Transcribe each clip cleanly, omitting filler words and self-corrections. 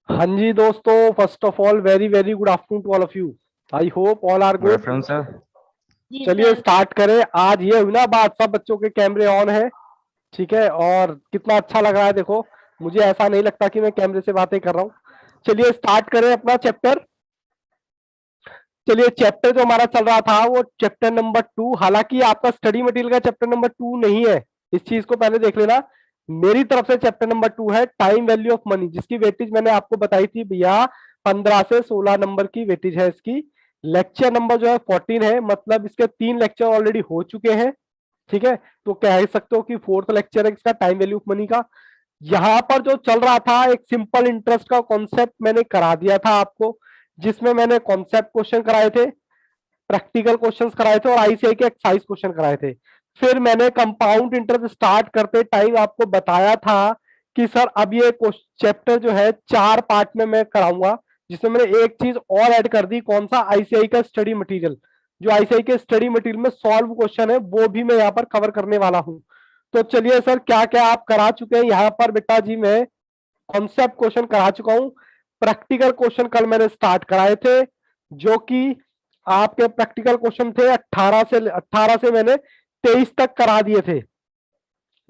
हाँ जी दोस्तों, first of all very very good afternoon to all of you. I hope all are good good. Afternoon sir. जी चलिए sir. Start करें। आज ये हुई ना बात, सब बच्चों के कैमरे ऑन है। ठीक है, और कितना अच्छा लग रहा है देखो। मुझे ऐसा नहीं लगता कि मैं कैमरे से बातें कर रहा हूँ। चलिए स्टार्ट करें अपना चैप्टर। चलिए चैप्टर जो हमारा चल रहा था वो चैप्टर नंबर 2, हालांकि आपका स्टडी मटेरियल का चैप्टर नंबर 2 नहीं है। इस चीज को पहले देख लेना। मेरी तरफ से चैप्टर नंबर 2 है टाइम वैल्यू ऑफ मनी, जिसकी वेटेज मैंने आपको बताई थी भैया 15 से 16 नंबर की वेटेज है इसकी। लेक्चर नंबर जो है 14 है, मतलब इसके 3 लेक्चर ऑलरेडी हो चुके हैं। ठीक है, तो कह सकते हो कि 4th लेक्चर है इसका टाइम वैल्यू ऑफ मनी का। यहां पर जो चल रहा था एक सिंपल इंटरेस्ट का कॉन्सेप्ट मैंने करा दिया था आपको, जिसमें मैंने कॉन्सेप्ट क्वेश्चन कराए थे, प्रैक्टिकल क्वेश्चंस कराए थे और आईसीआई के एक्सरसाइज क्वेश्चन कराए थे। फिर मैंने कंपाउंड इंटरेस्ट स्टार्ट करते टाइम आपको बताया था कि सर अब ये चैप्टर जो है 4 पार्ट में मैं कराऊंगा, जिसमें मैंने एक चीज और ऐड कर दी। कौन सा? आईसीआई का स्टडी मटेरियल। जो आईसीआई के स्टडी मटेरियल में सॉल्व क्वेश्चन है वो भी मैं यहाँ पर कवर करने वाला हूँ। तो चलिए सर, क्या क्या आप करा चुके हैं यहाँ पर? बेटा जी मैं कॉन्सेप्ट क्वेश्चन करा चुका हूं। प्रैक्टिकल क्वेश्चन कल मैंने स्टार्ट कराए थे, जो कि आपके प्रैक्टिकल क्वेश्चन थे 18 से मैंने 23 तक करा दिए थे,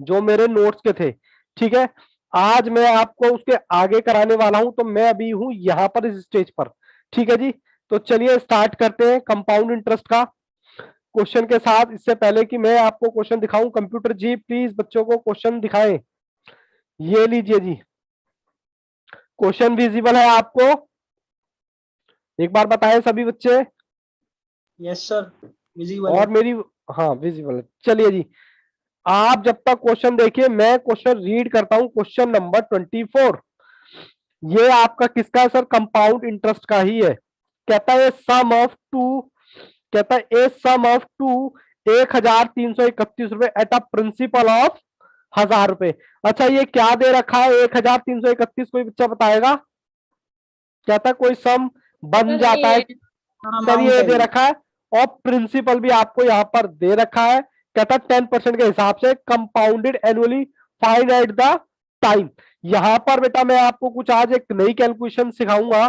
जो मेरे नोट्स के थे। ठीक है, आज मैं आपको उसके आगे कराने वाला हूं, तो मैं अभी हूं यहां पर इस स्टेज पर। ठीक है जी, तो चलिए स्टार्ट करते हैं कंपाउंड इंटरेस्ट का क्वेश्चन के साथ। इससे पहले कि मैं आपको क्वेश्चन दिखाऊं, कंप्यूटर जी प्लीज बच्चों को क्वेश्चन दिखाएं। ये लीजिए जी, क्वेश्चन विजिबल है आपको? एक बार बताएं सभी बच्चे। यस सर, विजिबल है। और मेरी, हाँ विजिबल है। चलिए जी, आप जब तक क्वेश्चन देखिए मैं क्वेश्चन रीड करता हूं। क्वेश्चन नंबर 24, ये आपका किसका है सर? कंपाउंड इंटरेस्ट का ही है। कहता है सम ऑफ टू, कहता है ए सम ऑफ टू 1331 रुपए एट अ प्रिंसिपल ऑफ 1000 रुपए। अच्छा ये क्या दे रखा है 1331? कोई बच्चा बताएगा? कहता है कोई सम बन सर जाता है। ये सर अमाउंट ये है दे ये। रखा है, और प्रिंसिपल भी आपको यहां पर दे रखा है। कहता है 10% के हिसाब से compounded annually find at the time. यहां पर बेटा मैं आपको कुछ आज एक नई कैलकुलेशन सिखाऊंगा।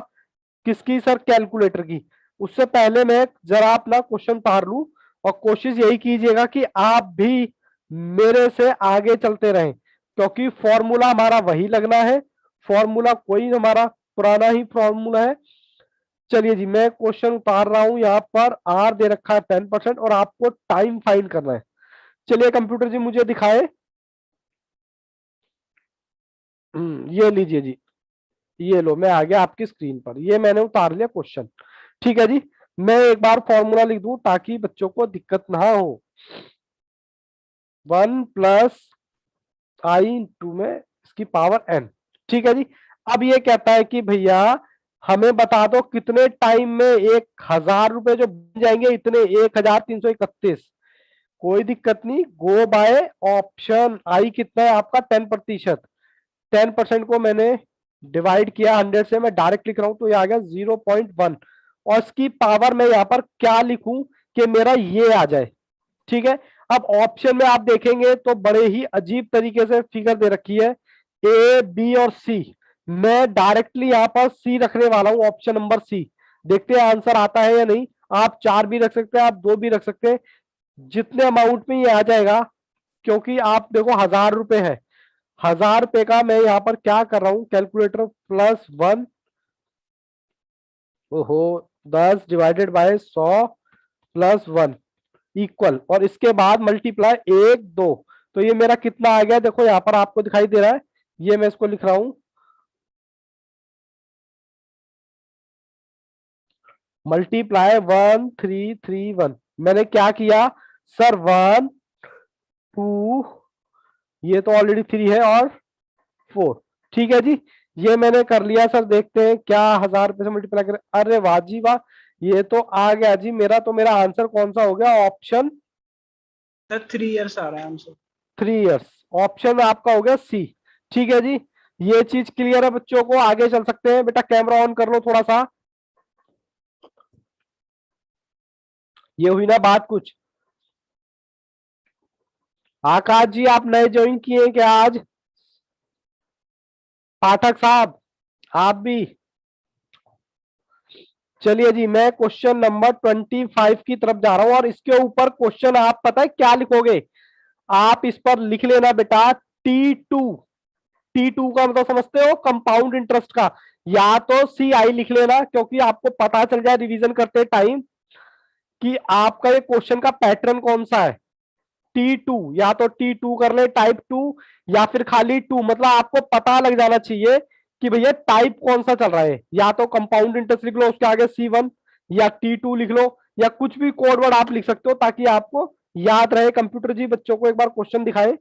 किसकी सर? कैलकुलेटर की। उससे पहले मैं जरा अपना क्वेश्चन तार लूं, और कोशिश यही कीजिएगा कि आप भी मेरे से आगे चलते रहें, क्योंकि फॉर्मूला हमारा वही लगना है। फॉर्मूला कोई हमारा पुराना ही फॉर्मूला है। चलिए जी, मैं क्वेश्चन उतार रहा हूं। यहाँ पर आर दे रखा है 10%, और आपको टाइम फाइंड करना है। चलिए कंप्यूटर जी मुझे दिखाए। ये लीजिए जी, ये लो मैं आ गया आपकी स्क्रीन पर। ये मैंने उतार लिया क्वेश्चन। ठीक है जी, मैं एक बार फॉर्मूला लिख दूं ताकि बच्चों को दिक्कत ना हो। 1 + i इंटू में इसकी पावर n। ठीक है जी, अब ये कहता है कि भैया हमें बता दो कितने टाइम में 1000 रुपए जो बन जाएंगे, इतने 1331। कोई दिक्कत नहीं, गो बाय ऑप्शन। आई कितना है आपका? 10%। 10% को मैंने डिवाइड किया 100 से, मैं डायरेक्ट लिख रहा हूं तो ये आ गया 0.1। और इसकी पावर मैं यहां पर क्या लिखूं कि मेरा ये आ जाए। ठीक है, अब ऑप्शन में आप देखेंगे तो बड़े ही अजीब तरीके से फिगर दे रखी है, ए बी और सी। मैं डायरेक्टली यहां पर सी रखने वाला हूं, ऑप्शन नंबर सी। देखते हैं आंसर आता है या नहीं। आप 4 भी रख सकते हैं, आप 2 भी रख सकते हैं, जितने अमाउंट में ये आ जाएगा। क्योंकि आप देखो 1000 रुपए है, 1000 रुपए का मैं यहां पर क्या कर रहा हूं, कैलकुलेटर +1, ओहो 10 डिवाइडेड बाय 100 +1 इक्वल, और इसके बाद मल्टीप्लाई 1 2। तो ये मेरा कितना आ गया? देखो यहां पर आपको दिखाई दे रहा है, ये मैं इसको लिख रहा हूं मल्टीप्लाई 1331। मैंने क्या किया सर? 1 2, ये तो ऑलरेडी 3 है, और 4। ठीक है जी, ये मैंने कर लिया सर। देखते हैं क्या 1000 रुपए से मल्टीप्लाई करें। अरे वाह जी वाह, ये तो आ गया जी मेरा। तो मेरा आंसर कौन सा हो गया? ऑप्शन सर 3 इयर्स आ रहा है आंसर। 3 इयर्स। ऑप्शन आपका हो गया सी। ठीक है जी, ये चीज क्लियर है बच्चों को? आगे चल सकते हैं। बेटा कैमरा ऑन कर लो थोड़ा सा। ये हुई ना बात कुछ? आकाश जी आप नए ज्वाइन किए हैं क्या आज? पाठक साहब आप भी। चलिए जी, मैं क्वेश्चन नंबर 25 की तरफ जा रहा हूं और इसके ऊपर क्वेश्चन आप पता है क्या लिखोगे, आप इस पर लिख लेना बेटा T2। T2 का मतलब समझते हो, कंपाउंड इंटरेस्ट का, या तो CI लिख लेना क्योंकि आपको पता चल जाए रिवीजन करते टाइम कि आपका ये क्वेश्चन का पैटर्न कौन सा है। T2 या तो T2 कर ले टाइप 2, या फिर खाली 2, मतलब आपको पता लग जाना चाहिए कि भैया टाइप कौन सा चल रहा है। या तो कंपाउंड इंटरेस्ट लिख लो, उसके आगे C1, या T2 लिख लो, या कुछ भी कोड वर्ड आप लिख सकते हो ताकि आपको याद रहे। कंप्यूटर जी बच्चों को एक बार क्वेश्चन दिखाए।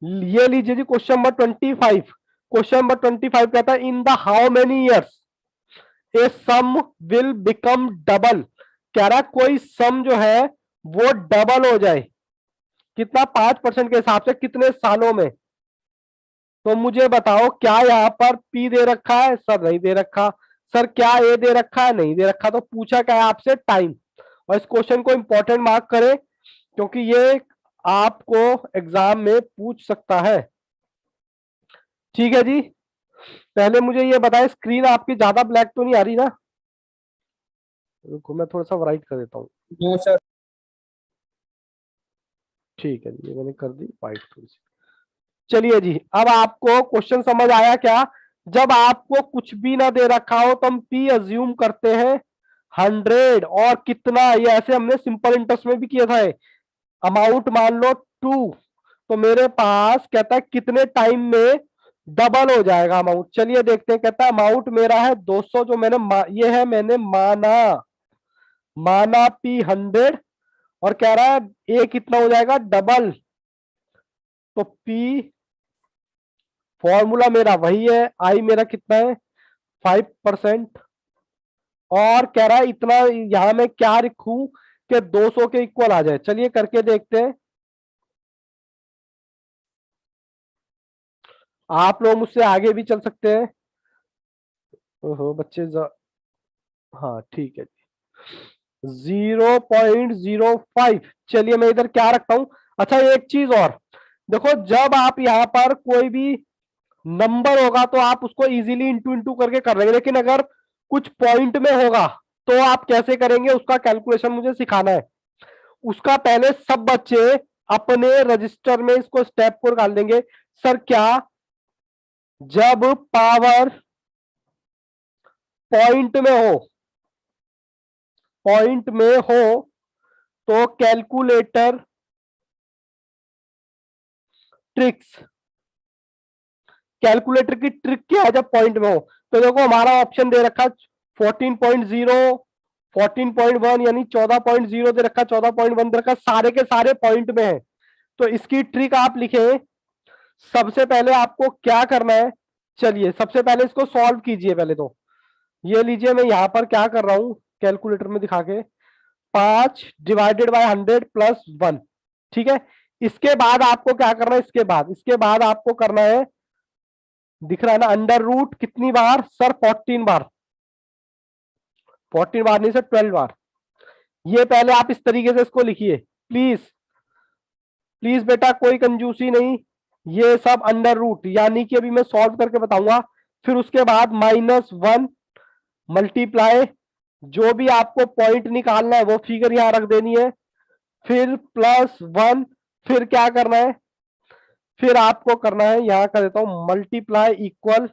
ये लीजिए जी क्वेश्चन नंबर 25। क्वेश्चन नंबर 25 कहता है in the how many years a sum will become double. कह रहा है कोई सम जो है वो डबल हो जाए, कितना, 5% के हिसाब से कितने सालों में। तो मुझे बताओ क्या यहाँ पर P दे रखा है, सर नहीं दे रखा। सर क्या A दे रखा है, नहीं दे रखा। तो पूछा क्या है आपसे, टाइम। और इस क्वेश्चन को इंपॉर्टेंट मार्क करें क्योंकि ये आपको एग्जाम में पूछ सकता है। ठीक है जी, पहले मुझे ये बताएं, स्क्रीन आपकी ज्यादा ब्लैक तो नहीं आ रही ना? रुको मैं थोड़ा सा व्हाइट कर देता हूँ। No sir. ठीक है जी, ये मैंने कर दी व्हाइट थोड़ी सी। चलिए जी, अब आपको क्वेश्चन समझ आया क्या? जब आपको कुछ भी ना दे रखा हो तो हम P अज्यूम करते हैं 100, और कितना, ये ऐसे हमने सिंपल इंटरेस्ट में भी किया था। अमाउंट मान लो 2, तो मेरे पास कहता है कितने टाइम में डबल हो जाएगा अमाउंट। चलिए देखते हैं। कहता है अमाउंट मेरा है 200, जो मैंने ये है मैंने माना P 100, और कह रहा है A कितना हो जाएगा, डबल। तो P फॉर्मूला मेरा वही है, आई मेरा कितना है, 5%। और कह रहा है इतना, यहां मैं क्या लिखूं कि 200 के इक्वल आ जाए। चलिए करके देखते हैं। आप लोग मुझसे आगे भी चल सकते हैं। ओहो बच्चे हाँ ठीक है, 0.05। चलिए मैं इधर क्या रखता हूं। अच्छा एक चीज और देखो, जब आप यहाँ पर कोई भी नंबर होगा तो आप उसको इजीली इंटू इंटू करके कर लेंगे, लेकिन अगर कुछ पॉइंट में होगा तो आप कैसे करेंगे, उसका कैलकुलेशन मुझे सिखाना है। उसका पहले सब बच्चे अपने रजिस्टर में इसको स्टेप को डाल देंगे। सर क्या, जब पावर पॉइंट में हो, पॉइंट में हो तो कैलकुलेटर ट्रिक्स, कैलकुलेटर की ट्रिक क्या है जब पॉइंट में हो। तो देखो हमारा ऑप्शन दे रखा 14.0, 14.1, यानी 14.0 दे रखा, 14.1 दे रखा, सारे के सारे पॉइंट में है। तो इसकी ट्रिक आप लिखे। सबसे पहले आपको क्या करना है, चलिए सबसे पहले इसको सॉल्व कीजिए। पहले तो ये लीजिए, मैं यहां पर क्या कर रहा हूं कैलकुलेटर में दिखा के, 5 डिवाइडेड बाय 100 प्लस 1। ठीक है, इसके बाद आपको क्या करना है, इसके बाद आपको करना है, दिख रहा है ना, अंडर रूट कितनी बार, सर 14 बार। 14 बार नहीं सर, 12 बार। ये पहले आप इस तरीके से इसको लिखिए, प्लीज प्लीज बेटा, कोई कंजूसी नहीं। ये सब अंडर रूट, यानी कि अभी मैं सॉल्व करके बताऊंगा। फिर उसके बाद -1 मल्टीप्लाई, जो भी आपको पॉइंट निकालना है वो फिगर यहां रख देनी है, फिर +1। फिर क्या करना है, फिर आपको करना है, यहां कर देता हूं, multiply equal,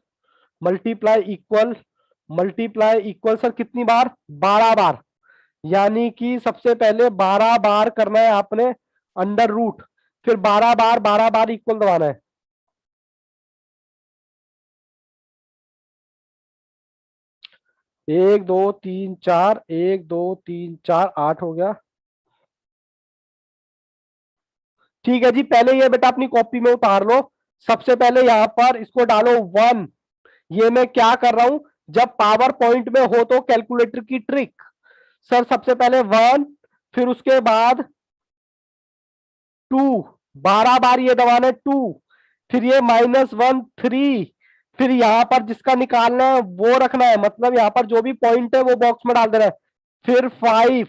multiply equal, multiply equal, sir कितनी बार, 12 बार। यानी कि सबसे पहले 12 बार करना है आपने अंडर रूट, फिर 12 बार 12 बार इक्वल दबाना है। एक दो तीन चार, 1 2 3 4, 8 हो गया। ठीक है जी, पहले ये बेटा अपनी कॉपी में उतार लो। सबसे पहले यहां पर इसको डालो 1। ये मैं क्या कर रहा हूं, जब पावर पॉइंट में हो तो कैलकुलेटर की ट्रिक। सर सबसे पहले 1, फिर उसके बाद 2, 12 बार ये दबाना है 2, फिर ये -1 3, फिर यहां पर जिसका निकालना है वो रखना है, मतलब यहां पर जो भी पॉइंट है वो बॉक्स में डाल देना है, फिर 5।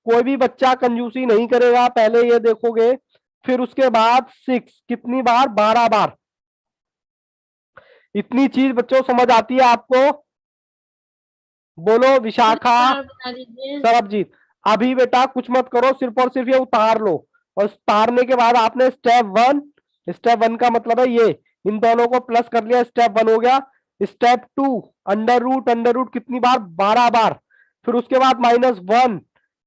कोई भी बच्चा कंजूसी नहीं करेगा, पहले ये देखोगे। फिर उसके बाद 6, कितनी बार, 12 बार। इतनी चीज बच्चों समझ आती है आपको? बोलो विशाखा, बता दीजिए। सरबजीत। अभी बेटा कुछ मत करो, सिर्फ और सिर्फ ये उतार लो, और उतारने के बाद आपने स्टेप वन का मतलब है ये, इन दोनों को प्लस कर लिया, स्टेप वन हो गया। स्टेप टू, अंडर रूट कितनी बार? 12 बार। फिर उसके बाद -1,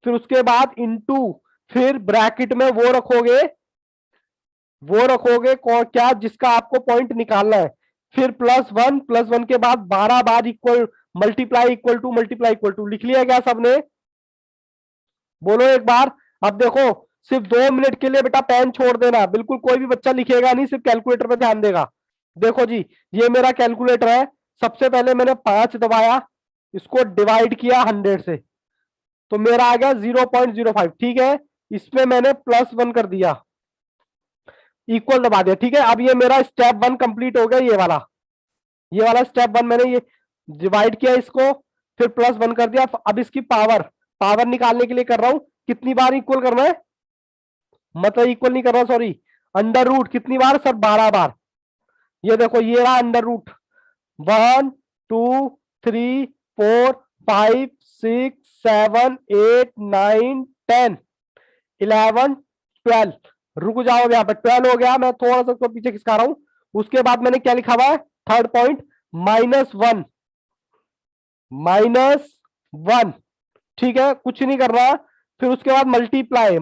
फिर उसके बाद इंटू, फिर ब्रैकेट में वो रखोगे क्या जिसका आपको पॉइंट निकालना है, फिर प्लस वन के बाद 12 बार इक्वल, मल्टीप्लाई इक्वल टू लिख लिया क्या सबने? बोलो एक बार। अब देखो, सिर्फ 2 मिनट के लिए बेटा पेन छोड़ देना, बिल्कुल कोई भी बच्चा लिखेगा नहीं, सिर्फ कैलकुलेटर पे ध्यान देगा। देखो जी, ये मेरा कैलकुलेटर है। सबसे पहले मैंने 5 दबाया, इसको डिवाइड किया 100 से, तो मेरा आ गया 0.05। ठीक है, इसमें मैंने +1 कर दिया, इक्वल दबा दिया। ठीक है, अब ये मेरा स्टेप 1 कंप्लीट हो गया। ये वाला स्टेप 1 मैंने ये डिवाइड किया इसको, फिर +1 कर दिया। अब इसकी पावर निकालने के लिए कर रहा हूं, कितनी बार इक्वल करना है, मतलब इक्वल नहीं कर रहा, सॉरी, अंडर रूट कितनी बार सर? 12 बार। ये देखो, ये रहा अंडर रूट, 1 2 3 4 5 6 7 8 9 10 11 12। रुक जाओ, यहाँ पे 12 हो गया, मैं थोड़ा सा उसको पीछे खिसका रहा हूं। उसके बाद मैंने क्या लिखा हुआ है, थर्ड पॉइंट, -1। ठीक है, कुछ नहीं कर रहा। फिर उसके बाद मल्टीप्लाई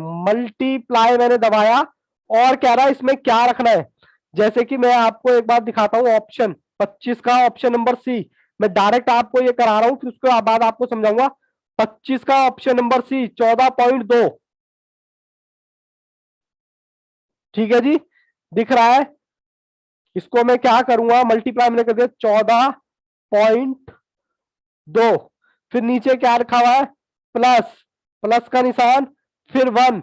मैंने दबाया, और कह रहा है इसमें क्या रखना है। जैसे कि मैं आपको एक बार दिखाता हूं, ऑप्शन 25 का ऑप्शन नंबर सी, मैं डायरेक्ट आपको ये करा रहा हूं, फिर उसके बाद आपको समझाऊंगा। 25 का ऑप्शन नंबर सी, 14.2। ठीक है जी, दिख रहा है? इसको मैं क्या करूंगा, मल्टीप्लाई मैंने कर दिया 14.2। फिर नीचे क्या रखा हुआ है, प्लस का निशान, फिर 1।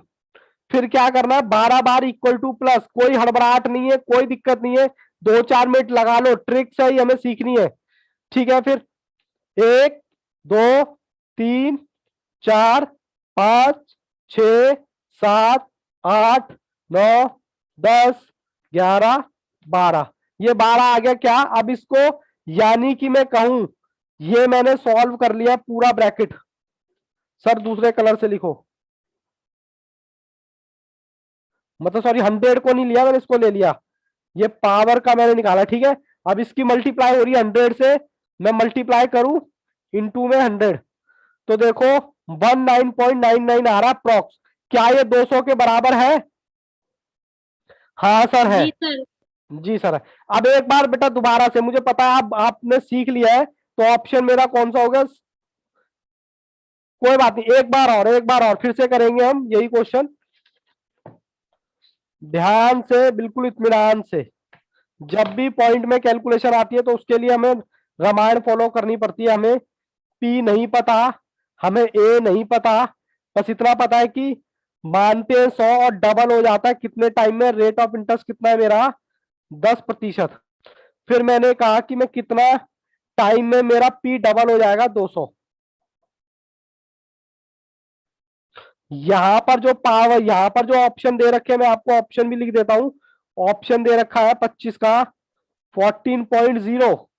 फिर क्या करना है, 12 बार इक्वल टू प्लस। कोई हड़बड़ाहट नहीं है, कोई दिक्कत नहीं है, 2-4 मिनट लगा लो, ट्रिक से ही हमें सीखनी है। ठीक है, फिर 1 2 3 4 5 6 7 8 9 10 11 12। ये 12 आ गया क्या? अब इसको, यानी कि मैं कहूं, ये मैंने सॉल्व कर लिया पूरा ब्रैकेट। सर दूसरे कलर से लिखो, मतलब सॉरी, 100 को नहीं लिया मैंने, इसको ले लिया, ये पावर का मैंने निकाला। ठीक है, अब इसकी मल्टीप्लाई हो रही है 100 से, मैं मल्टीप्लाई करूं इनटू में 100, तो देखो 19.99 आ रहा अप्रॉक्स। क्या ये 200 के बराबर है? हाँ सर है। जी सर। जी सर है। अब एक बार बेटा दोबारा से, मुझे पता है आपने सीख लिया है, तो ऑप्शन मेरा कौन सा होगा? कोई बात नहीं, एक बार और फिर से करेंगे हम यही क्वेश्चन, ध्यान से, बिल्कुल इत्मीनान से। जब भी पॉइंट में कैलकुलेशन आती है तो उसके लिए हमें रामायण फॉलो करनी पड़ती है। हमें पी नहीं पता, हमें ए नहीं पता, बस इतना पता है कि मानते हैं 100 और डबल हो जाता है कितने टाइम में, रेट ऑफ इंटरेस्ट कितना है मेरा? 10%। फिर मैंने कहा कि मैं कितना टाइम में मेरा पी डबल हो जाएगा? 200। यहां पर जो पावर, यहां पर जो ऑप्शन दे रखे हैं, मैं आपको ऑप्शन भी लिख देता हूं। ऑप्शन दे रखा है 25 का 14.0,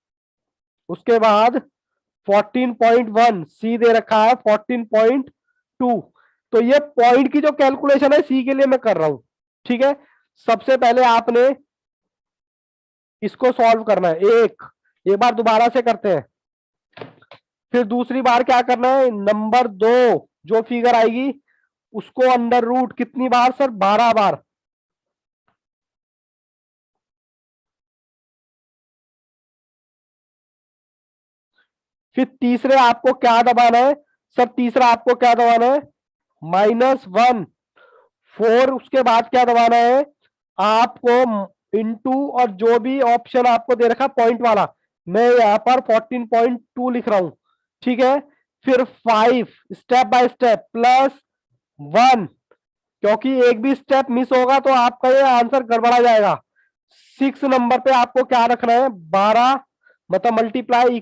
उसके बाद 14.1, सी दे रखा है 14.2। तो ये पॉइंट की जो कैलकुलेशन है सी के लिए मैं कर रहा हूं। ठीक है, सबसे पहले आपने इसको सॉल्व करना है, एक बार दोबारा से करते हैं। फिर दूसरी बार क्या करना है, नंबर 2 जो फिगर आएगी उसको अंडर रूट कितनी बार सर? 12 बार। फिर तीसरे आपको क्या दबाना है सर? तीसरा आपको क्या दबाना है? -1 4। उसके बाद क्या दबाना है आपको? इनटू, और जो भी ऑप्शन आपको दे रखा पॉइंट वाला, मैं यहां पर 14.2 लिख रहा हूं। ठीक है, फिर 5, स्टेप बाय स्टेप, +1, क्योंकि एक भी स्टेप मिस होगा तो आपका ये आंसर गड़बड़ा जाएगा। 6 नंबर पे आपको क्या रखना है? 12, मतलब मल्टीप्लाई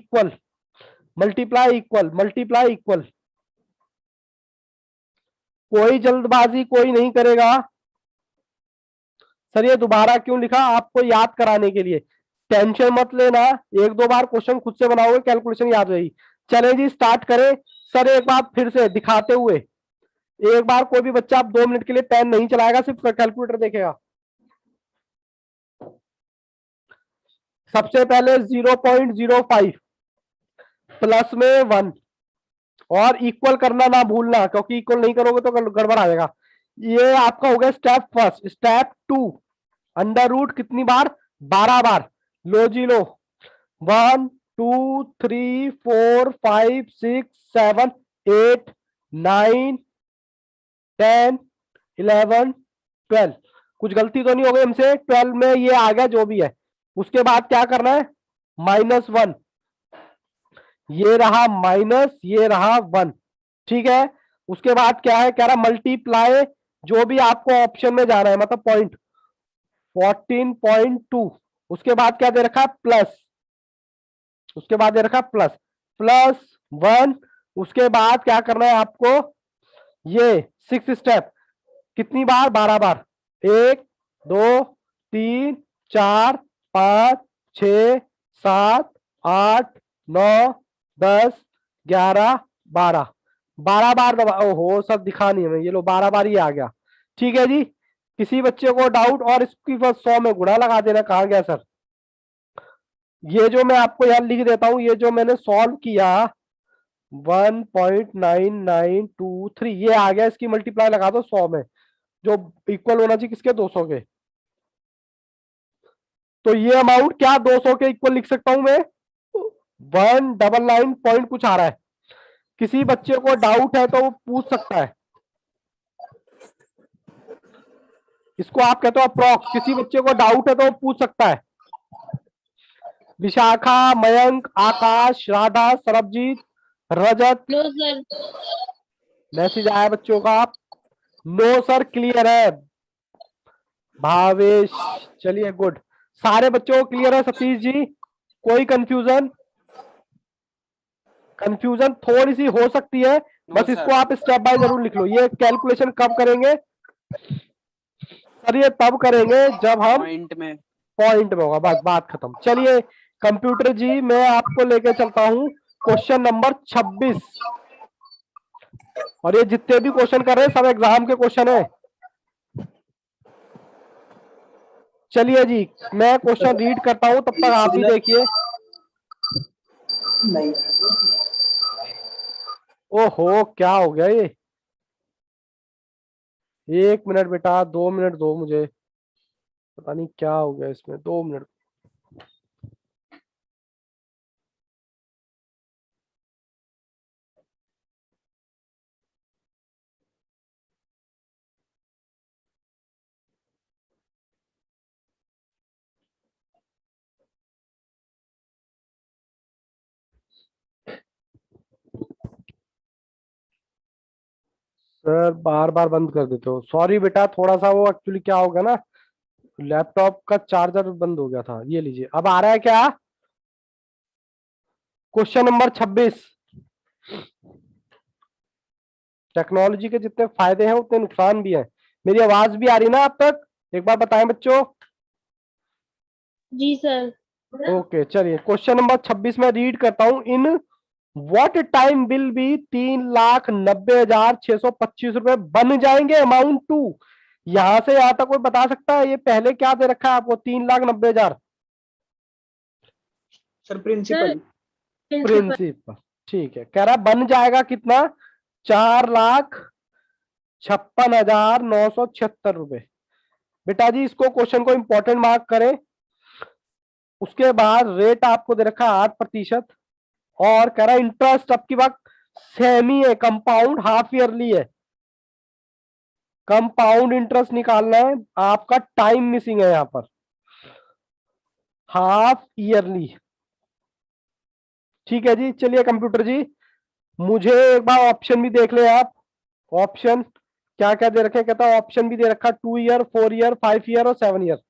इक्वल। कोई जल्दबाजी कोई नहीं करेगा। सर ये दोबारा क्यों लिखा? आपको याद कराने के लिए। टेंशन मत लेना, एक दो बार क्वेश्चन खुद से बनाओगे, कैलकुलेशन याद रहेगी। चले जी स्टार्ट करें। सर एक बार फिर से दिखाते हुए, एक बार कोई भी बच्चा आप 2 मिनट के लिए पेन नहीं चलाएगा, सिर्फ कैलकुलेटर देखेगा। सबसे पहले 0.05 प्लस में 1, और इक्वल करना ना भूलना, क्योंकि इक्वल नहीं करोगे तो गड़बड़ आ जाएगा। ये आपका हो गया step first. Step 2, under root कितनी बार? 12 बार। लो जी लो, 1 2 3 4 5 6 7 8 9 10 11 12। कुछ गलती तो नहीं हो गई हमसे? 12 में ये आ गया जो भी है। उसके बाद क्या करना है? -1, ये रहा माइनस, ये रहा 1। ठीक है, उसके बाद क्या है? कह रहा मल्टीप्लाई, जो भी आपको ऑप्शन में जाना है, मतलब पॉइंट 14.2। उसके बाद क्या दे रखा है? प्लस। उसके बाद दे रखा प्लस +1। उसके बाद क्या करना है आपको? ये 6 स्टेप कितनी बार? 12 बार। 1 2 3 4 5 6 7 8 9 10 11 12। 12 बार दबा, ओहो सर दिखा नहीं हमें, ये लो 12 बार ये आ गया। ठीक है जी, किसी बच्चे को डाउट? और इसकी 100 में गुणा लगा देना। कहा गया सर? ये जो मैं आपको यहां लिख देता हूं, ये जो मैंने सॉल्व किया 1.9923, ये आ गया। इसकी मल्टीप्लाई लगा दो 100 में, जो इक्वल होना चाहिए किसके? 200 के। तो ये अमाउंट क्या 200 के इक्वल लिख सकता हूं मैं? 199 पॉइंट कुछ आ रहा है। किसी बच्चे को डाउट है तो वो पूछ सकता है। इसको आप कहते हो अप्रॉक्स। किसी बच्चे को डाउट है तो वो पूछ सकता है। Vishakha, Mayank, Akash, Radha, Sarabjeet, Rajat. No sir. Message आया बच्चों का? नो सर, क्लियर है। भावेश, चलिए गुड। सारे बच्चों को क्लियर है? सतीश जी, कोई कंफ्यूजन? कंफ्यूजन थोड़ी सी हो सकती है, बस इसको आप स्टेप बाय जरूर लिख लो। ये कैलकुलेशन कब करेंगे सर? ये तब करेंगे जब हम पॉइंट में होगा, बस बात खत्म। चलिए कंप्यूटर जी, मैं आपको लेके चलता हूं क्वेश्चन नंबर 26। और ये जितने भी क्वेश्चन कर रहे हैं सब एग्जाम के क्वेश्चन है। चलिए जी, मैं क्वेश्चन रीड करता हूं, तब तक आप ही देखिए। ओहो क्या हो गया ये? 1 मिनट बेटा, 2 मिनट दो मुझे, पता नहीं क्या हो गया इसमें। 2 मिनट। सर बार बार बंद कर देते हो, सॉरी बेटा। थोड़ा सा वो एक्चुअली क्या हो गया ना, लैपटॉप का चार्जर बंद हो गया था। ये लीजिए, अब आ रहा है क्या? Question number 26। टेक्नोलॉजी के जितने फायदे हैं उतने नुकसान भी हैं। मेरी आवाज भी आ रही ना आप तक? एक बार बताएं बच्चों। जी सर। ओके चलिए, क्वेश्चन नंबर 26 में रीड करता हूं। In what time will be 3,90,625 रुपए बन जाएंगे अमाउंट टू। यहां से यहां तक कोई बता सकता है? ये पहले क्या दे रखा है आपको? 3,90,000 सर प्रिंसिपल। प्रिंसिपल। ठीक है, कह रहा बन जाएगा कितना? 4,56,976 रुपए। बेटा जी इसको क्वेश्चन को इंपॉर्टेंट मार्क करें। उसके बाद रेट आपको दे रखा है 8%। और कह रहा है इंटरेस्ट अब की बात सेमी है, कंपाउंड हाफ ईयरली है। कंपाउंड इंटरेस्ट निकालना है आपका, टाइम मिसिंग है यहां पर, हाफ ईयरली। ठीक है जी, चलिए कंप्यूटर जी मुझे एक बार ऑप्शन भी देख ले आप। ऑप्शन क्या क्या दे रखे? कहता है ऑप्शन भी दे रखा 2 ईयर, 4 ईयर, 5 ईयर और 7 ईयर।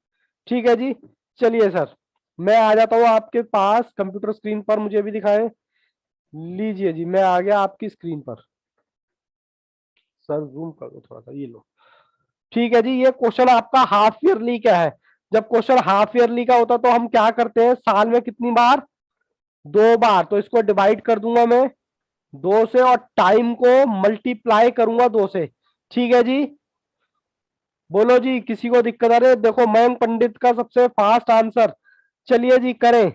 ठीक है जी, चलिए सर मैं आ जाता हूं आपके पास कंप्यूटर स्क्रीन पर, मुझे भी दिखाएं। लीजिए जी, मैं आ गया आपकी स्क्रीन पर। सर जूम कर दो थोड़ा सा, ये लो। ठीक है जी, ये क्वेश्चन आपका हाफ ईयरली का है। जब क्वेश्चन हाफ ईयरली का होता तो हम क्या करते हैं, साल में कितनी बार, 2 बार। तो इसको डिवाइड कर दूंगा मैं 2 से और टाइम को मल्टीप्लाई करूंगा 2 से। ठीक है जी, बोलो जी, किसी को दिक्कत आ रही है? देखो मयंक पंडित का सबसे फास्ट आंसर, चलिए जी करें,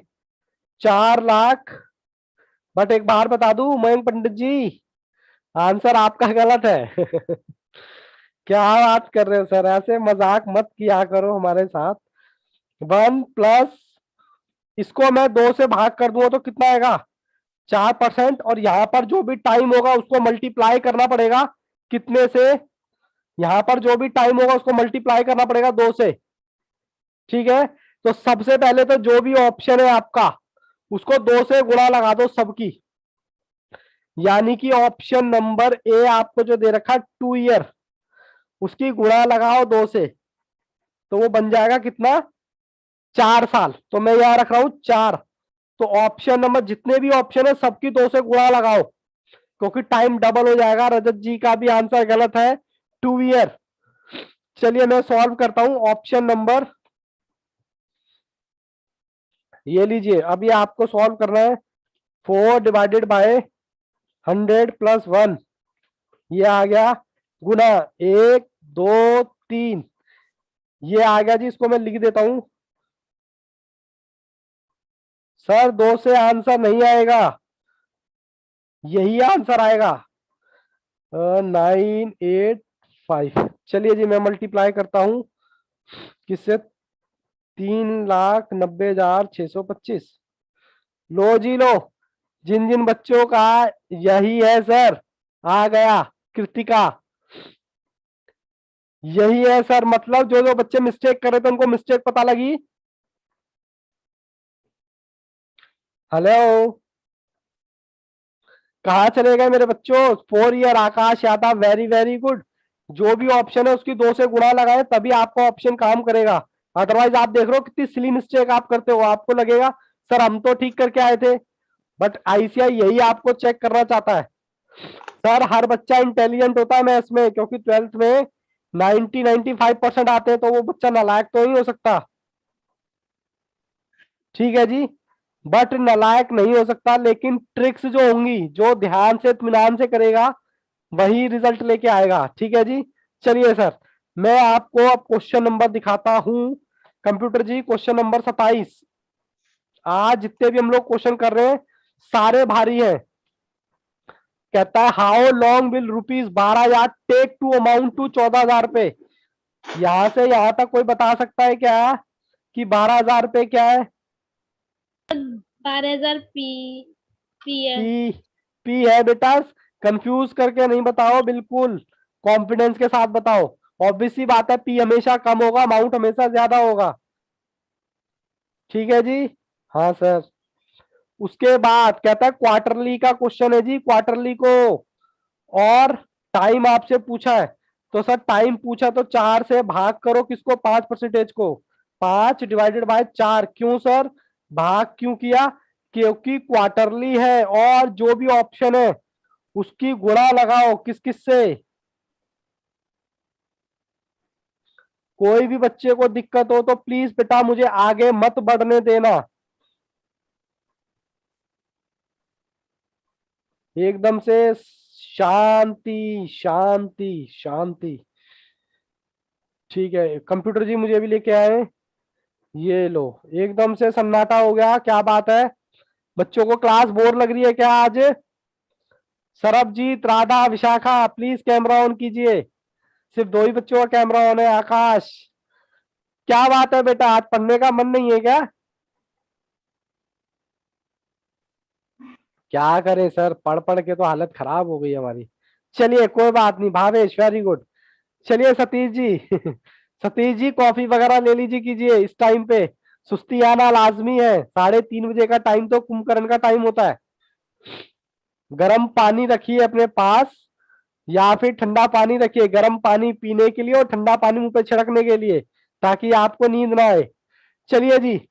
4 लाख। बट एक बार बता दूं मयंक पंडित जी, आंसर आपका गलत है। क्या बात कर रहे हो सर, ऐसे मजाक मत किया करो हमारे साथ। 1 प्लस, इसको मैं 2 से भाग कर दूंगा तो कितना आएगा, 4%। और यहां पर जो भी टाइम होगा उसको मल्टीप्लाई करना पड़ेगा कितने से, यहां पर जो भी टाइम होगा उसको मल्टीप्लाई करना पड़ेगा 2 से। ठीक है, तो सबसे पहले तो जो भी ऑप्शन है आपका उसको 2 से गुणा लगा दो सबकी, यानी कि ऑप्शन नंबर ए आपको जो दे रखा 2 ईयर, उसकी गुणा लगाओ 2 से, तो वो बन जाएगा कितना, 4 साल। तो मैं यहां रख रहा हूं 4। तो ऑप्शन नंबर, जितने भी ऑप्शन है सबकी 2 से गुणा लगाओ, क्योंकि टाइम डबल हो जाएगा। रजत जी का भी आंसर गलत है, 2 ईयर। चलिए मैं सॉल्व करता हूं ऑप्शन नंबर, ये लीजिए, अभी आपको सॉल्व करना है। 4/100 + 1, ये आ गया, गुना 1 2 3, ये आ गया जी। इसको मैं लिख देता हूं। सर 2 से आंसर नहीं आएगा, यही आंसर आएगा, 985। चलिए जी मैं मल्टीप्लाई करता हूं किससे, 3,90,625। लो जी लो, जिन जिन बच्चों का यही है सर, आ गया, कृतिका, यही है सर। मतलब जो जो बच्चे मिस्टेक कर रहे थे उनको मिस्टेक पता लगी। हेलो, कहाँ चले गए मेरे बच्चों? 4 ईयर आकाश यादव, वेरी वेरी गुड। जो भी ऑप्शन है उसकी 2 से गुणा लगाए तभी आपका ऑप्शन काम करेगा। अदरवाइज आप देख रहे हो कितनी सिली मिस्टेक आप करते हो, आपको लगेगा सर हम तो ठीक करके आए थे, बट आईसीआई यही आपको चेक करना चाहता है। सर हर बच्चा इंटेलिजेंट होता है मैथ्स में, क्योंकि 12th में 90-95% आते हैं, तो वो बच्चा नालायक तो नहीं हो सकता। ठीक है जी, बट नालायक नहीं हो सकता, लेकिन ट्रिक्स जो होंगी, जो ध्यान से इत्मीनान से करेगा वही रिजल्ट लेके आएगा। ठीक है जी, चलिए सर मैं आपको अब क्वेश्चन नंबर दिखाता हूं। कंप्यूटर जी क्वेश्चन नंबर 27। आज जितने भी हम लोग क्वेश्चन कर रहे हैं सारे भारी हैं। कहता है how long will ₹12,000 take to amount to 14,000 रुपए। यहां से यहां तक कोई बता सकता है क्या कि 12,000 रुपए क्या है? 12,000 पी है। पी, पी है बेटा, कंफ्यूज करके नहीं बताओ, बिल्कुल कॉन्फिडेंस के साथ बताओ। ऑब्वियस सी बात है, पी हमेशा कम होगा, अमाउंट हमेशा ज्यादा होगा। ठीक है जी, हाँ सर। उसके बाद कहता है क्वार्टरली का क्वेश्चन है जी, क्वार्टरली को, और टाइम आपसे पूछा है। तो सर टाइम पूछा तो 4 से भाग करो किसको, 5% को, 5/4। क्यों सर भाग क्यों किया? क्योंकि क्वार्टरली है, और जो भी ऑप्शन है उसकी गुणा लगाओ किस किस से। कोई भी बच्चे को दिक्कत हो तो प्लीज बेटा मुझे आगे मत बढ़ने देना, एकदम से शांति शांति शांति। ठीक है कंप्यूटर जी, मुझे भी लेके आए, ये लो, एकदम से सन्नाटा हो गया, क्या बात है? बच्चों को क्लास बोर लग रही है क्या आज? Sarabjit, Radha, Vishakha, please camera on कीजिए। सिर्फ 2 ही बच्चों का कैमरा ऑन है। आकाश, क्या बात है बेटा, आज पढ़ने का मन नहीं है क्या? क्या करें सर, पढ़ पढ़ के तो हालत खराब हो गई हमारी। चलिए कोई बात नहीं, भावेश वेरी गुड। चलिए सतीश जी, सतीश जी कॉफी वगैरह ले लीजिए, कीजिए इस टाइम पे, सुस्ती आना लाजमी है। 3:30 बजे का टाइम तो कुंभकर्ण का टाइम होता है। गर्म पानी रखिए अपने पास, या फिर ठंडा पानी रखिए, गर्म पानी पीने के लिए और ठंडा पानी मुंह पे छिड़कने के लिए, ताकि आपको नींद ना आए। चलिए जी